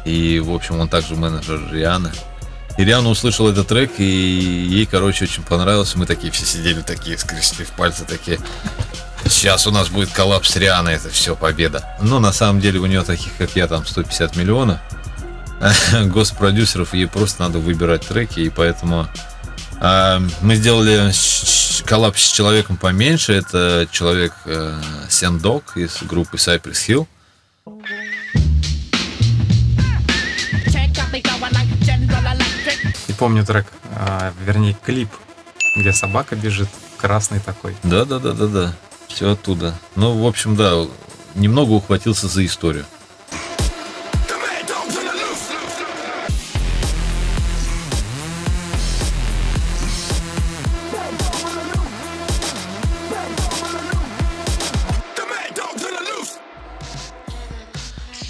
И, в общем, он также менеджер Рианы. И Риана услышала этот трек, и ей, короче, очень понравился. Мы такие все сидели, такие, скрестив пальцы, такие: сейчас у нас будет коллаб с Рианой, это все победа. Но на самом деле у нее таких, как я, там 150 миллионов госпродюсеров, ей просто надо выбирать треки, и поэтому мы сделали коллаб с человеком поменьше. Это человек Сендок из группы Cypress Hill. И помню трек, вернее клип, где собака бежит, красный такой. Да. Все оттуда. Ну, в общем, да, немного ухватился за историю.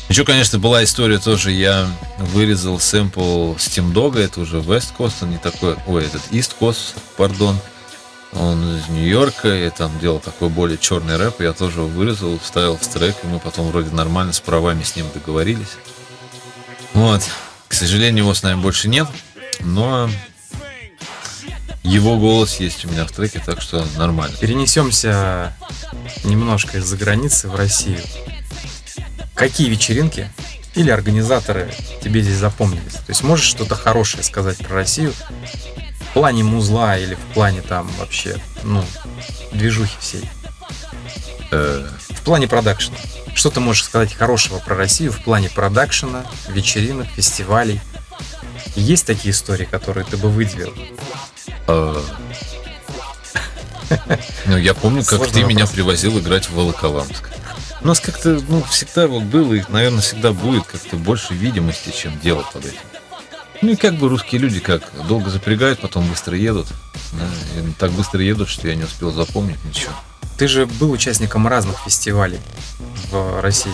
Еще, конечно, была история тоже, я вырезал сэмпл Steam Dog'а, это уже West Coast, он не такой, этот East Coast, пардон. Он из Нью-Йорка, и там делал такой более черный рэп, я тоже его вырезал, вставил в трек, и мы потом вроде нормально с правами с ним договорились. Вот. К сожалению, его с нами больше нет, но его голос есть у меня в треке, так что нормально. Перенесемся немножко из-за границы в Россию. Какие вечеринки или организаторы тебе здесь запомнились? То есть можешь что-то хорошее сказать про Россию в плане музла или в плане там вообще, движухи всей? В плане продакшена. Что ты можешь сказать хорошего про Россию в плане продакшена, вечеринок, фестивалей? Есть такие истории, которые ты бы выделил? Я помню, как Сложный ты вопрос. меня привозил играть в Волоколамск. У нас как-то, всегда вот было, и, наверное, всегда будет как-то больше видимости, чем дело под этим. Ну и как бы русские люди долго запрягают, потом быстро едут. Да, и так быстро едут, что я не успел запомнить ничего. Ты же был участником разных фестивалей в России.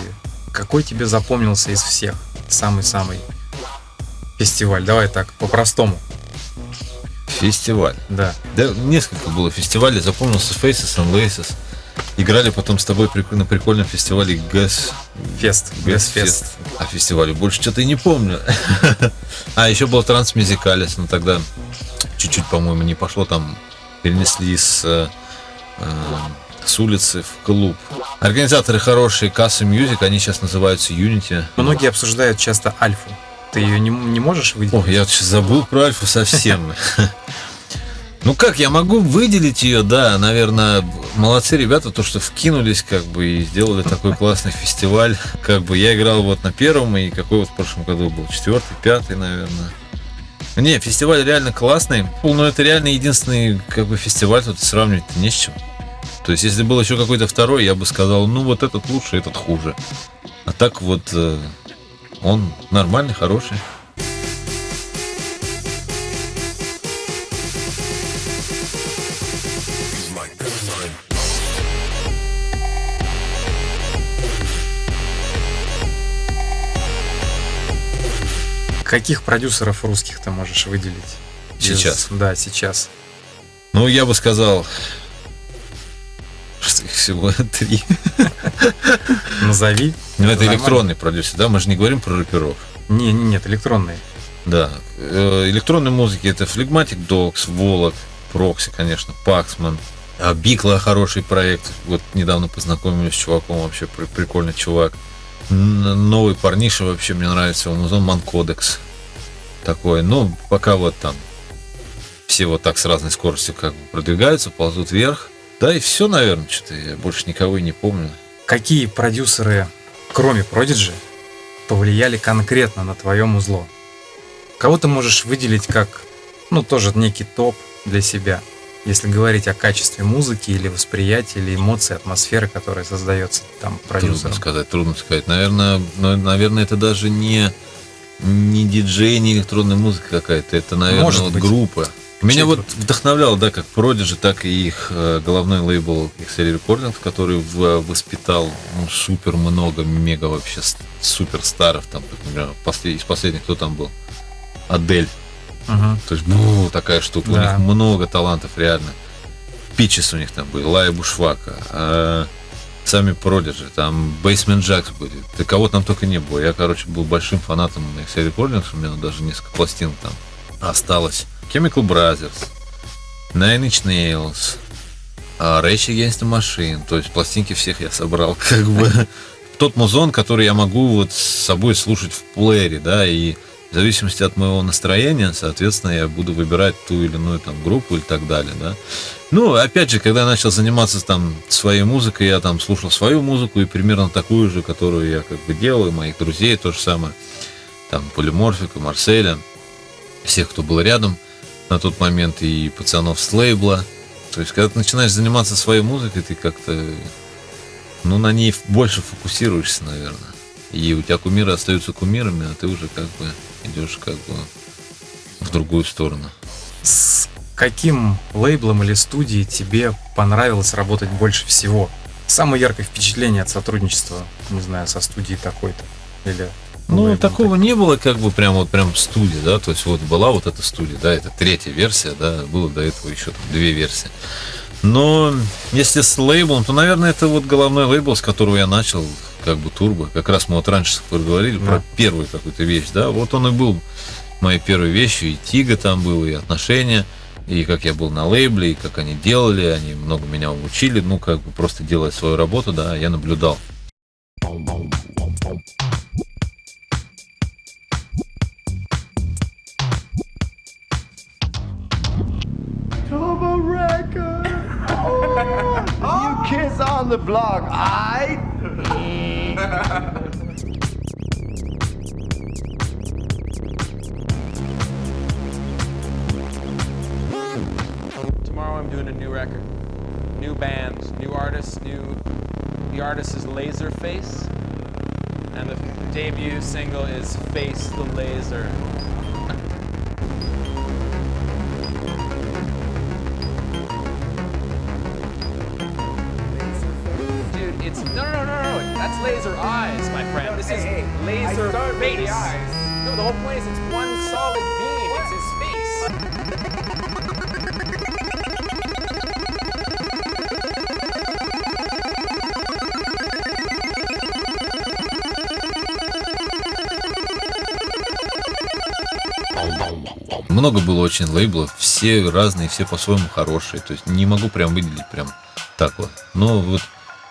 Какой тебе запомнился из всех? Самый-самый фестиваль. Давай так, по-простому. Фестиваль. Да. Да, несколько было фестивалей. Запомнился Faces and Laces. Играли потом с тобой на прикольном фестивале Фест. Фест. А фестивале больше что-то и не помню. А еще был Трансмюзикалис, но тогда чуть-чуть, по-моему, не пошло. Там перенесли с улицы в клуб. Организаторы хорошие, Casa Music, они сейчас называются Unity. Многие обсуждают часто Альфу. Ты ее не можешь выделить? О, я сейчас забыл про Альфу совсем. Ну как, я могу выделить ее, да, наверное, молодцы ребята, то, что вкинулись, и сделали такой классный фестиваль. Я играл вот на первом, и какой вот в прошлом году был, 4-й, 5-й, наверное. Не, фестиваль реально классный, но это реально единственный, фестиваль, тут сравнивать-то не с чем. То есть, если был еще какой-то второй, я бы сказал, вот этот лучше, этот хуже. А так вот, он нормальный, хороший. Каких продюсеров русских ты можешь выделить? Сейчас? Да, сейчас. Я бы сказал, что их всего 3. Назови. Это нормально. электронный продюсер, да? Мы же не говорим про рэперов. Нет, электронные. Да. Электронной музыки это Phlegmatic Dogs, Волок, Прокси, конечно, Паксман. Бикла хороший проект. Вот недавно познакомились с чуваком, вообще прикольный чувак. Новый парниша вообще мне нравится, он назван Манкодекс. Такой, пока вот там все вот так с разной скоростью продвигаются, ползут вверх. Да и все, наверное, что-то я больше никого и не помню. Какие продюсеры, кроме Prodigy, повлияли конкретно на твое музло? Кого ты можешь выделить как, тоже некий топ для себя, если говорить о качестве музыки или восприятия, или эмоций, атмосферы, которая создается там продюсером? Трудно сказать. Наверное, это даже не диджей, не электронная музыка какая-то. Это, наверное, Может быть. группа. Меня вот вдохновлял, да, как Prodigy, так и их головной лейбл XL Recordings, который воспитал супер много, мега вообще суперстаров. Там, например, из последних кто там был? Адель. Угу. То есть, такая штука. Да. У них много талантов, реально. Питчес у них там были, Лая Бушвака. сами Prodigy, там Basement Jaxx были, да кого там только не было. Я, короче, был большим фанатом XL Recordings, у меня даже несколько пластинок там осталось. Chemical Brothers, Nine Inch Nails, Rage Against the Machine, то есть пластинки всех я собрал, как бы тот музон, который я могу вот с собой слушать в плеере, да, и в зависимости от моего настроения, соответственно, я буду выбирать ту или иную там группу и так далее, да. Ну, опять же, когда я начал заниматься там своей музыкой, я там слушал свою музыку и примерно такую же, которую я как бы делал, и моих друзей то же самое, там, Полиморфика, Марселя, всех, кто был рядом на тот момент, и пацанов с лейбла. То есть, когда ты начинаешь заниматься своей музыкой, ты как-то, ну, на ней больше фокусируешься, наверное. И у тебя кумиры остаются кумирами, а ты уже как бы идешь как бы в другую сторону. С каким лейблом или студией тебе понравилось работать больше всего? Самое яркое впечатление от сотрудничества, не знаю, со студией такой-то или... Ну, такого не было, как бы прям студия, да, то есть вот была вот эта студия, да, это 3-я версия, да, было до этого еще там 2 версии. Но если с лейблом, то, наверное, это вот головной лейбл, с которого я начал, как бы Turbo. Как раз мы вот раньше поговорили про первую какую-то вещь, да, вот он и был моей первой вещью, и Тига там был, и отношения, и как я был на лейбле, и как они делали, они много меня учили, ну, как бы просто делая свою работу, да, я наблюдал. Turbo Record. You kids on the block, aight? Tomorrow I'm doing a new record, new band, new artist, the artist is Laserface, and the debut single is Face the Laser. It's no, that's laser eyes, my friend. This is laser face. No, the whole point is it's one solid beam. It's his face. Много было очень лейблов, все разные, все по-своему хорошие. То есть не могу прям выделить прям так вот. Но вот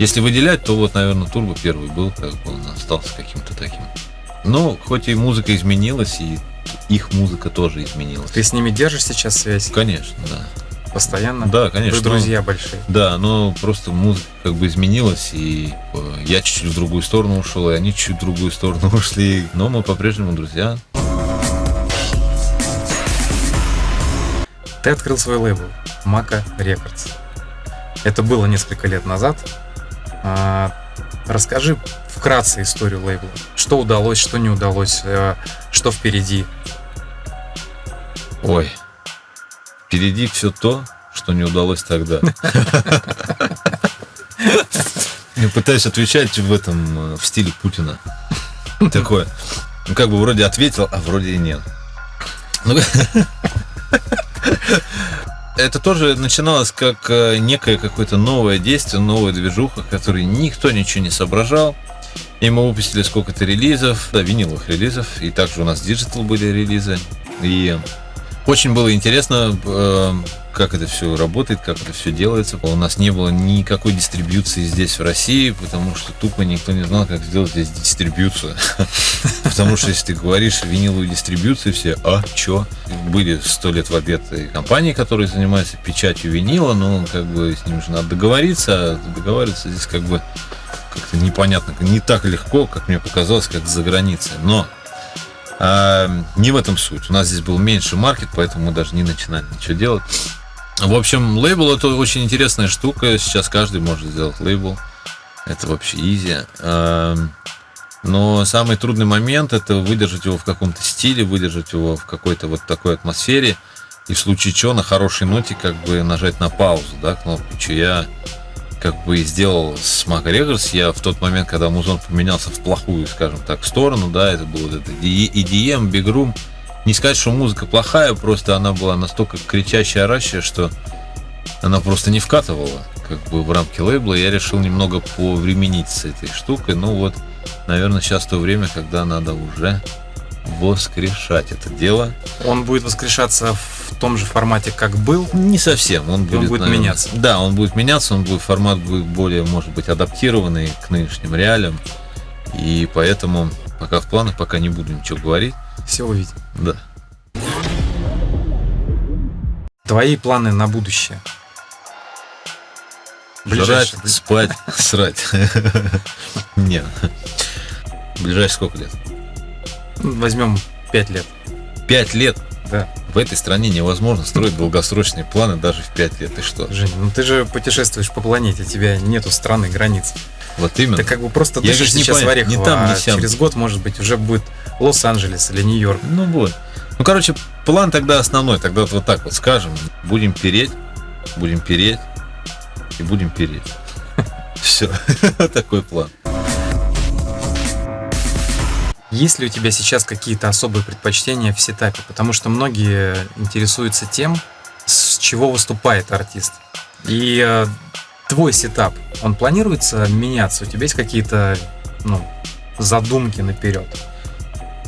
если выделять, то вот, наверное, Turbo первый был, как бы он остался каким-то таким. Но хоть и музыка изменилась, и их музыка тоже изменилась. Ты с ними держишь сейчас связь? Конечно, да. Постоянно? Да, конечно. Вы друзья большие? Да, но просто музыка как бы изменилась, и я чуть-чуть в другую сторону ушел, и они чуть-чуть в другую сторону ушли. Но мы по-прежнему друзья. Ты открыл свой лейбл Maca Records. Это было несколько лет назад. Расскажи вкратце историю лейбла. Что удалось, что не удалось, что впереди? Ой, впереди все то, что не удалось тогда. Я пытаюсь отвечать в стиле Путина. Такое. Ну, как бы вроде ответил, а вроде и нет. Это тоже начиналось как некое какое-то новое действие, новая движуха, в которой никто ничего не соображал. И мы выпустили сколько-то релизов, да, виниловых релизов, и также у нас диджитал были релизы. И очень было интересно, как это все работает, как это все делается. У нас не было никакой дистрибьюции здесь, в России, потому что тупо никто не знал, как сделать здесь дистрибьюцию. Потому что если ты говоришь виниловую дистрибьюцию, все, чё? Были 100 лет в обед компании, которые занимаются печатью винила, но как бы с ним же надо договориться, а договариваться здесь как бы как-то непонятно, не так легко, как мне показалось, как за границей. Но не в этом суть. У нас здесь был меньше маркет, поэтому мы даже не начинали ничего делать. В общем, лейбл — это очень интересная штука. Сейчас каждый может сделать лейбл. Это вообще изи. Но самый трудный момент — это выдержать его в каком-то стиле, выдержать его в какой-то вот такой атмосфере. И в случае чего на хорошей ноте как бы нажать на паузу, да, кнопку, что я как бы сделал с Maca Records. Я в тот момент, когда музон поменялся в плохую, скажем так, сторону, да, это было вот это EDM, Big Room. Не сказать, что музыка плохая, просто она была настолько кричащая, оращая, что она просто не вкатывала как бы в рамки лейбла. Я решил немного повременить с этой штукой. Ну вот, наверное, сейчас то время, когда надо уже воскрешать это дело. Он будет воскрешаться в том же формате, как был? Не совсем. Он будет наверное, меняться. Да, он будет меняться, формат будет более, может быть, адаптированный к нынешним реалиям. И поэтому пока в планах, пока не буду ничего говорить. Все увидим. Да. Твои планы на будущее? Жрать, спать, срать. Нет. Ближайшие сколько лет? Возьмем 5 лет. 5 лет? Да. В этой стране невозможно строить долгосрочные планы даже в 5 лет. Ты что? Женя, ну ты же путешествуешь по планете, у тебя нету страны, границ. Вот именно. Ты как бы просто Я дышишь сейчас в Орехово, ни там, ни а сям. через год, может быть, уже будет Лос-Анджелес или Нью-Йорк. Ну вот. Ну, короче, план тогда основной. Тогда вот так вот скажем. Будем переть и будем переть. Все. Такой план. Есть ли у тебя сейчас какие-то особые предпочтения в сетапе? Потому что многие интересуются тем, с чего выступает артист. И твой сетап, он планируется меняться? У тебя есть какие-то задумки наперед?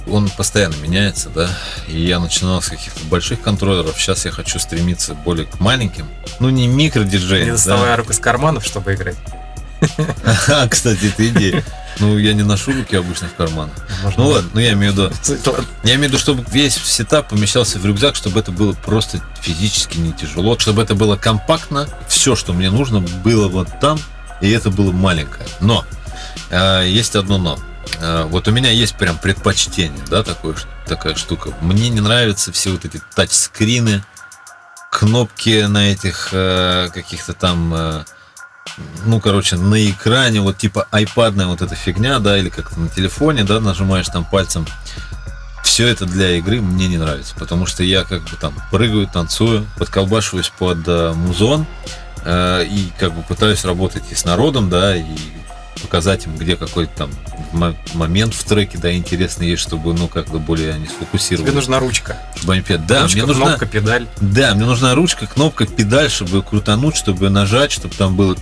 Он постоянно меняется, да. И я начинал с каких-то больших контроллеров. Сейчас я хочу стремиться более к маленьким. Ну, не микродиджеям. Не доставая рук из карманов, чтобы играть. Кстати, это идея. Ну, я не ношу руки обычно в карманах. Ну ладно, но я имею в виду, чтобы весь сетап помещался в рюкзак, чтобы это было просто физически не тяжело, чтобы это было компактно, все, что мне нужно, было вот там, и это было маленькое. Но есть одно но. Вот у меня есть прям предпочтение, да, такая штука. Мне не нравятся все вот эти тачскрины, кнопки на этих каких-то там, на экране, вот типа айпадная вот эта фигня, да, или как-то на телефоне, да, нажимаешь там пальцем. Все это для игры мне не нравится, потому что я как бы там прыгаю, танцую, подколбашиваюсь под музон и как бы пытаюсь работать и с народом, да, и показать им, где какой-то там момент в треке, да, интересный есть, чтобы, как бы более они сфокусировались. Тебе нужна ручка. Чтобы они да, ручка, мне нужна кнопка, педаль. Да, мне нужна ручка, кнопка, педаль, чтобы крутануть, чтобы нажать, чтобы там было,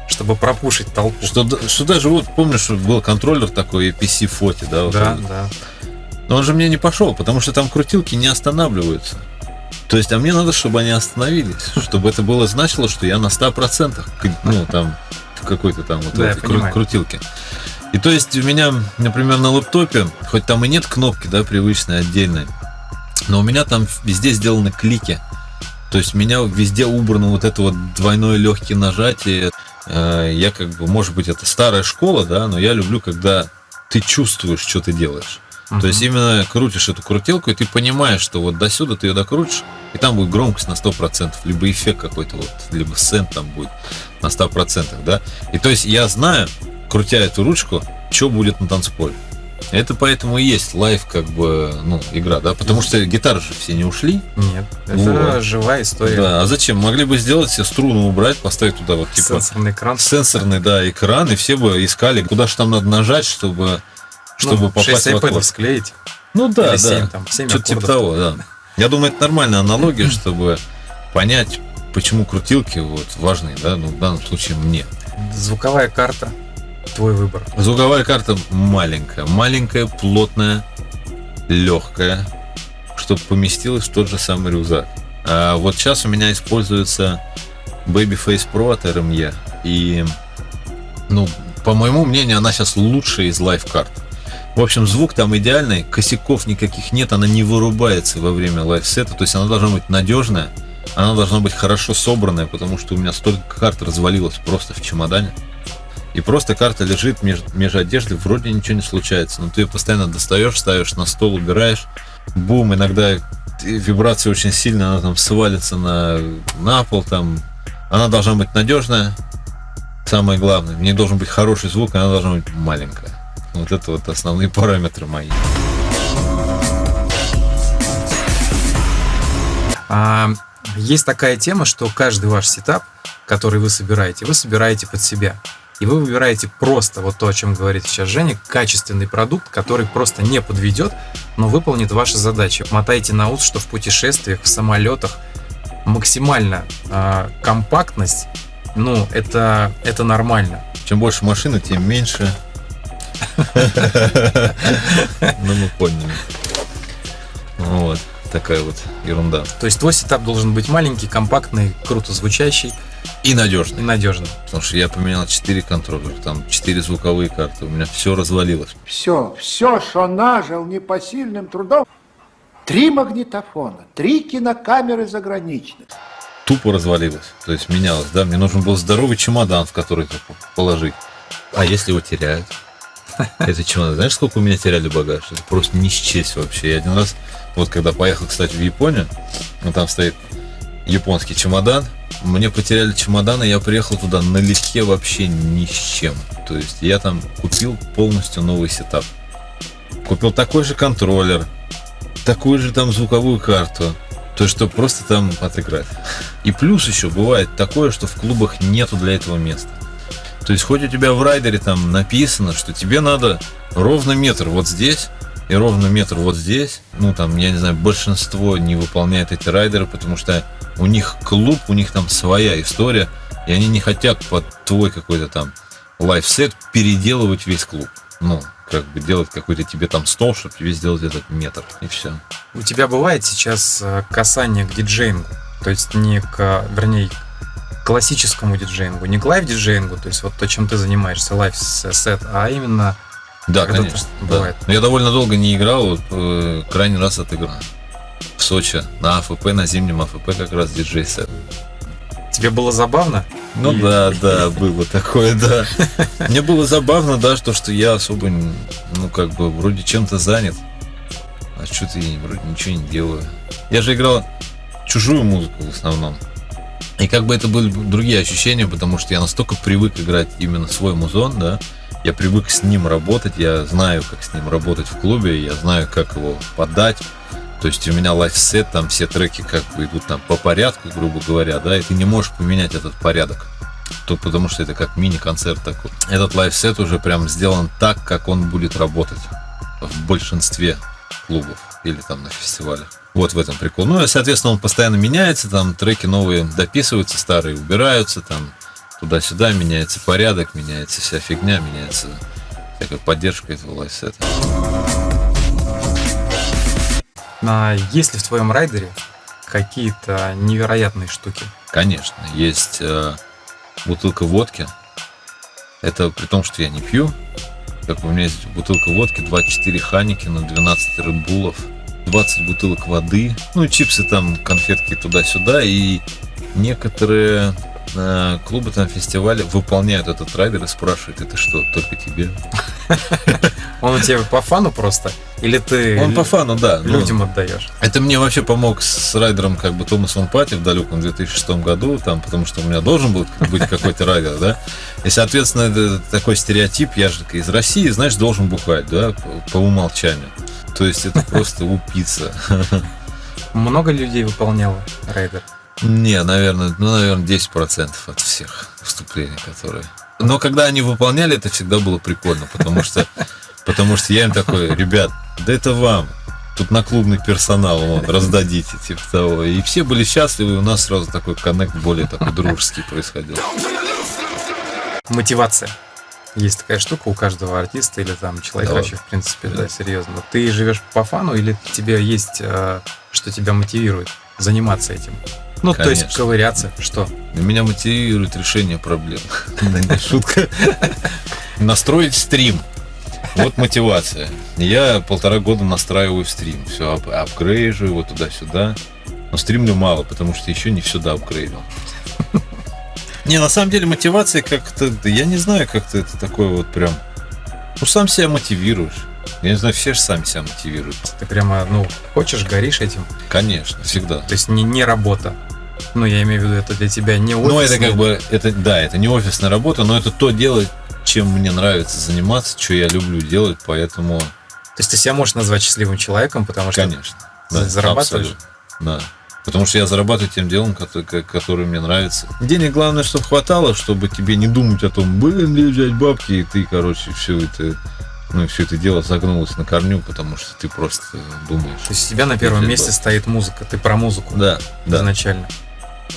чтобы пропушить толпу. Что даже вот, помнишь, был контроллер такой, APC Фоти, да? Вот да. Но он же мне не пошел, потому что там крутилки не останавливаются. То есть, а мне надо, чтобы они остановились, чтобы это было значило, что я на 100%, там, в какой-то там вот этой крутилке. И то есть у меня, например, на лэптопе, хоть там и нет кнопки, да, привычной, отдельной, но у меня там везде сделаны клики. То есть у меня везде убрано вот это вот двойное легкие нажатие. Я как бы, может быть, это старая школа, да, но я люблю, когда ты чувствуешь, что ты делаешь. То есть именно крутишь эту крутилку, и ты понимаешь, что вот до сюда ты ее докрутишь, и там будет громкость на 100%, либо эффект какой-то, вот, либо сцен там будет на 100%, да. И то есть я знаю, крутя эту ручку, что будет на танцполе. Это поэтому и есть лайв, как бы, игра, да, потому что гитары же все не ушли. Нет, это живая история. Да, а зачем? Могли бы сделать все струны убрать, поставить туда вот типа сенсорный экран. Сенсорный, да, экран, и все бы искали, куда же там надо нажать, чтобы попасть 6 в аккорд. айпэдов склеить. Да, или да. 7, там, 7 что-то типа того, да. Я думаю, это нормальная аналогия, чтобы понять, почему крутилки вот важны, да, в данном случае мне. Звуковая карта. Твой выбор. Звуковая карта маленькая, плотная, легкая, чтобы поместилась в тот же самый рюкзак. А вот сейчас у меня используется Babyface Pro от RME. И, по моему мнению, она сейчас лучшая из лайв-карт. В общем, звук там идеальный, косяков никаких нет, она не вырубается во время лайв-сета, то есть она должна быть надежная, она должна быть хорошо собранная, потому что у меня столько карт развалилось просто в чемодане. И просто карта лежит между одеждой, вроде ничего не случается, но ты ее постоянно достаешь, ставишь на стол, убираешь, бум, иногда вибрация очень сильная, она там свалится на пол, там. Она должна быть надежная, самое главное, в ней должен быть хороший звук, она должна быть маленькая. Вот это вот основные параметры мои. Есть такая тема, что каждый ваш сетап, который вы собираете под себя. И вы выбираете просто вот то, о чем говорит сейчас Женя, качественный продукт, который просто не подведет, но выполнит ваши задачи. Мотайте на ус, что в путешествиях, в самолетах, максимально компактность, ну, это нормально. Чем больше машины, тем меньше. Ну, мы поняли. Вот, такая вот ерунда. То есть твой сетап должен быть маленький, компактный, круто звучащий И надежный. и надежный. Потому что я поменял 4 контроллера, там 4 звуковые карты, у меня все развалилось. Все, что нажил непосильным трудом. 3 магнитофона, 3 кинокамеры заграничных. Тупо развалилось, то есть менялось, да, мне нужен был здоровый чемодан, в который положить. А если его теряют? Это чемодан, знаешь, сколько у меня теряли багаж? Это просто не счесть вообще. Я один раз, вот когда поехал, кстати, в Японию, ну там стоит японский чемодан, мне потеряли чемодан, и я приехал туда налегке вообще ни с чем. То есть я там купил полностью новый сетап. Купил такой же контроллер, такую же там звуковую карту. То есть, чтобы просто там отыграть. И плюс еще бывает такое, что в клубах нету для этого места. То есть, хоть у тебя в райдере там написано, что тебе надо ровно метр вот здесь и ровно метр вот здесь. Ну, там, я не знаю, большинство не выполняет эти райдеры, потому что у них клуб, у них там своя история, и они не хотят под твой какой-то там лайфсет переделывать весь клуб. Ну, как бы делать какой-то тебе там стол, чтобы тебе сделать этот метр, и все. У тебя бывает сейчас касание к диджеингу, то есть не к, вернее, к классическому диджеингу, не к лайв-диджеингу, то есть вот то, чем ты занимаешься, лайв-сет, а именно... Да, когда конечно. бывает. Да. Но я довольно долго не играл, вот, крайний раз отыграл в Сочи на АФП, на зимнем АФП как раз диджей-сет. Тебе было забавно? Ну да, было такое, да. Мне было забавно, да, что я особо, ну как бы, вроде чем-то занят, а что-то я вроде ничего не делаю. Я же играл чужую музыку в основном. И как бы это были другие ощущения, потому что я настолько привык играть именно свой музон, да. Я привык с ним работать, я знаю, как с ним работать в клубе, я знаю, как его подать. То есть у меня лайфсет, там все треки как бы идут там по порядку, грубо говоря, да, и ты не можешь поменять этот порядок. То потому что это как мини-концерт такой. Этот лайфсет уже прям сделан так, как он будет работать в большинстве клубов или там на фестивалях. Вот в этом прикол. Ну и, соответственно, он постоянно меняется, там треки новые дописываются, старые убираются, там туда-сюда меняется порядок, меняется вся фигня, меняется всякая поддержка этого лайфсета. Есть ли в твоем райдере какие-то невероятные штуки? Конечно, есть бутылка водки. Это при том, что я не пью. Как у меня есть бутылка водки, 24 Ханикина, 12 Редбулов, 20 бутылок воды, ну и чипсы там, конфетки туда-сюда. И некоторые клубы там, фестивали выполняют этот райдер и спрашивают: это что, только тебе? Он у тебя по фану просто? Или ты Он по фану, да. людям отдаешь? Это мне вообще помог с райдером как бы Томас Ван Пати в далеком 2006 году, там, потому что у меня должен был быть какой-то райдер, да. И, соответственно, это такой стереотип, я же из России, знаешь, должен бухать, да, по умолчанию. То есть это просто упиться. Много людей выполняло райдер? Не, наверное, 10% от всех выступлений, которые... Но когда они выполняли, это всегда было прикольно, потому что я им такой: ребят, да это вам, тут на клубный персонал вон, раздадите, типа того. И все были счастливы, и у нас сразу такой коннект более такой дружеский происходил. Мотивация. Есть такая штука у каждого артиста или там человека, Да. вообще, в принципе, да, серьезно. Ты живешь по фану или тебе есть, что тебя мотивирует заниматься этим? Ну, то есть Конечно. ковыряться, что? Меня мотивирует решение проблем. Да не шутка. Настроить стрим. Вот мотивация. Я 1,5 года настраиваю стрим. Все, апгрейжу его туда-сюда. Но стримлю мало, потому что еще не сюда апгрейдил. Не, на самом деле мотивация как-то, я не знаю, как-то это такое вот прям... Ну, сам себя мотивируешь. Я не знаю, все же сами себя мотивируют. Ты прямо, хочешь, горишь этим? Конечно, всегда. То есть не работа. Ну, я имею в виду, это для тебя не офисный. Ну, это как бы, это не офисная работа, но это то дело, чем мне нравится заниматься, что я люблю делать, поэтому... То есть ты себя можешь назвать счастливым человеком, потому что Конечно. Да, зарабатываешь? абсолютно. Да. Потому что я зарабатываю тем делом, который мне нравится. Денег главное, чтобы хватало, чтобы тебе не думать о том, где взять бабки, и ты, короче, все это дело загнулось на корню, потому что ты просто думаешь. То есть у тебя на первом месте стоит музыка, ты про музыку Да, да. изначально.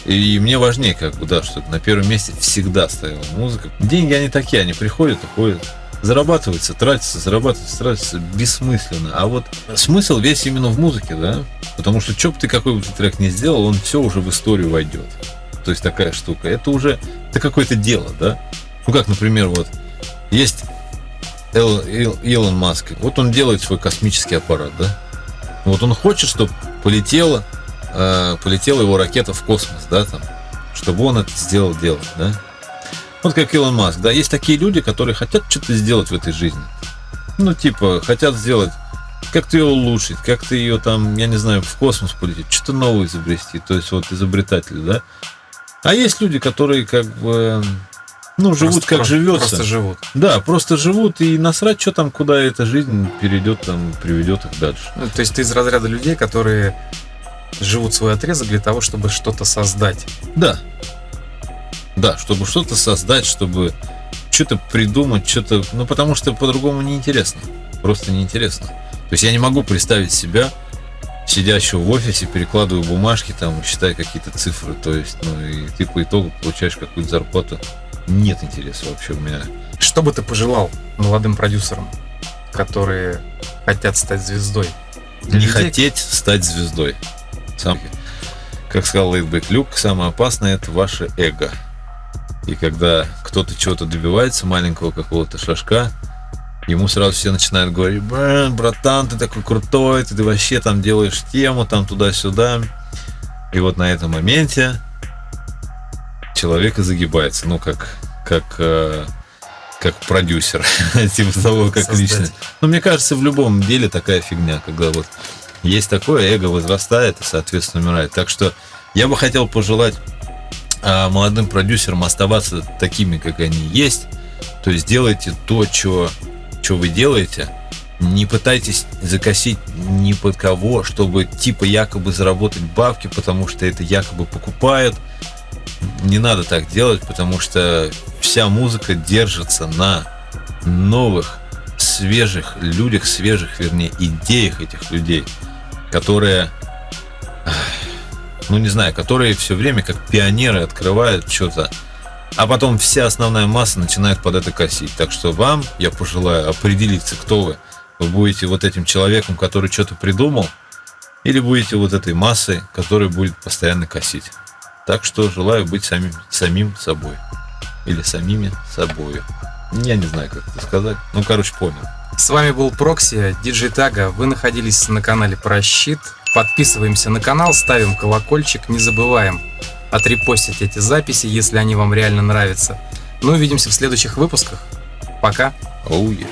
И мне важнее, как бы, да, чтобы на первом месте всегда стояла музыка. Деньги, они такие, они приходят, уходят. Зарабатывается, тратится бессмысленно. А вот смысл весь именно в музыке, да? Потому что что бы ты какой бы ты трек не сделал, он все уже в историю войдет. То есть такая штука. Это какое-то дело, да? Ну, как, например, вот есть Илон Маск. Вот он делает свой космический аппарат, да? Вот он хочет, чтобы полетела его ракета в космос, да, там, чтобы он это сделал делать, да? Вот как Илон Маск, да, есть такие люди, которые хотят что-то сделать в этой жизни. Ну, типа, хотят сделать, как-то ее улучшить, как-то ее там, я не знаю, в космос полететь, что-то новое изобрести, то есть вот изобретатели, да. А есть люди, которые как бы, ну, живут как живется. Просто живут. Да, просто живут и насрать, что там, куда эта жизнь перейдет, там, приведет их дальше. Ну, то есть ты из разряда людей, которые живут свой отрезок для того, чтобы что-то создать. Да. Да, чтобы что-то создать, чтобы что-то придумать, что-то... Ну, потому что по-другому неинтересно. Просто неинтересно. То есть я не могу представить себя, сидящего в офисе, перекладываю бумажки, там, считая какие-то цифры. То есть, ну, и ты по итогу получаешь какую-то зарплату. Нет интереса вообще у меня. Что бы ты пожелал молодым продюсерам, которые хотят стать звездой? Не хотеть стать звездой. Как сказал Лейтбэк Люк, самое опасное — это ваше эго. И когда кто-то чего-то добивается, маленького какого-то шажка, ему сразу все начинают говорить: братан, ты такой крутой, ты вообще там делаешь тему, там туда-сюда. И вот на этом моменте человек и загибается, ну, как продюсер, типа того, как личность. Но мне кажется, в любом деле такая фигня, когда вот есть такое, эго возрастает и, соответственно, умирает. Так что я бы хотел пожелать молодым продюсерам оставаться такими, как они есть. То есть делайте то, что вы делаете. Не пытайтесь закосить ни под кого, чтобы типа якобы заработать бабки, потому что это якобы покупают. Не надо так делать, потому что вся музыка держится на новых, свежих людях, идеях этих людей, которые, ну не знаю, которые все время как пионеры открывают что-то, а потом вся основная масса начинает под это косить. Так что вам я пожелаю определиться, кто вы. Вы будете вот этим человеком, который что-то придумал, или будете вот этой массой, которая будет постоянно косить. Так что желаю быть самим собой. Или самими собою. Я не знаю, как это сказать. Ну, короче, понял. С вами был Прокси, диджей Тага. Вы находились на канале Прощит. Подписываемся на канал, ставим колокольчик, не забываем отрепостить эти записи, если они вам реально нравятся. Ну, увидимся в следующих выпусках. Пока. Oh, yeah.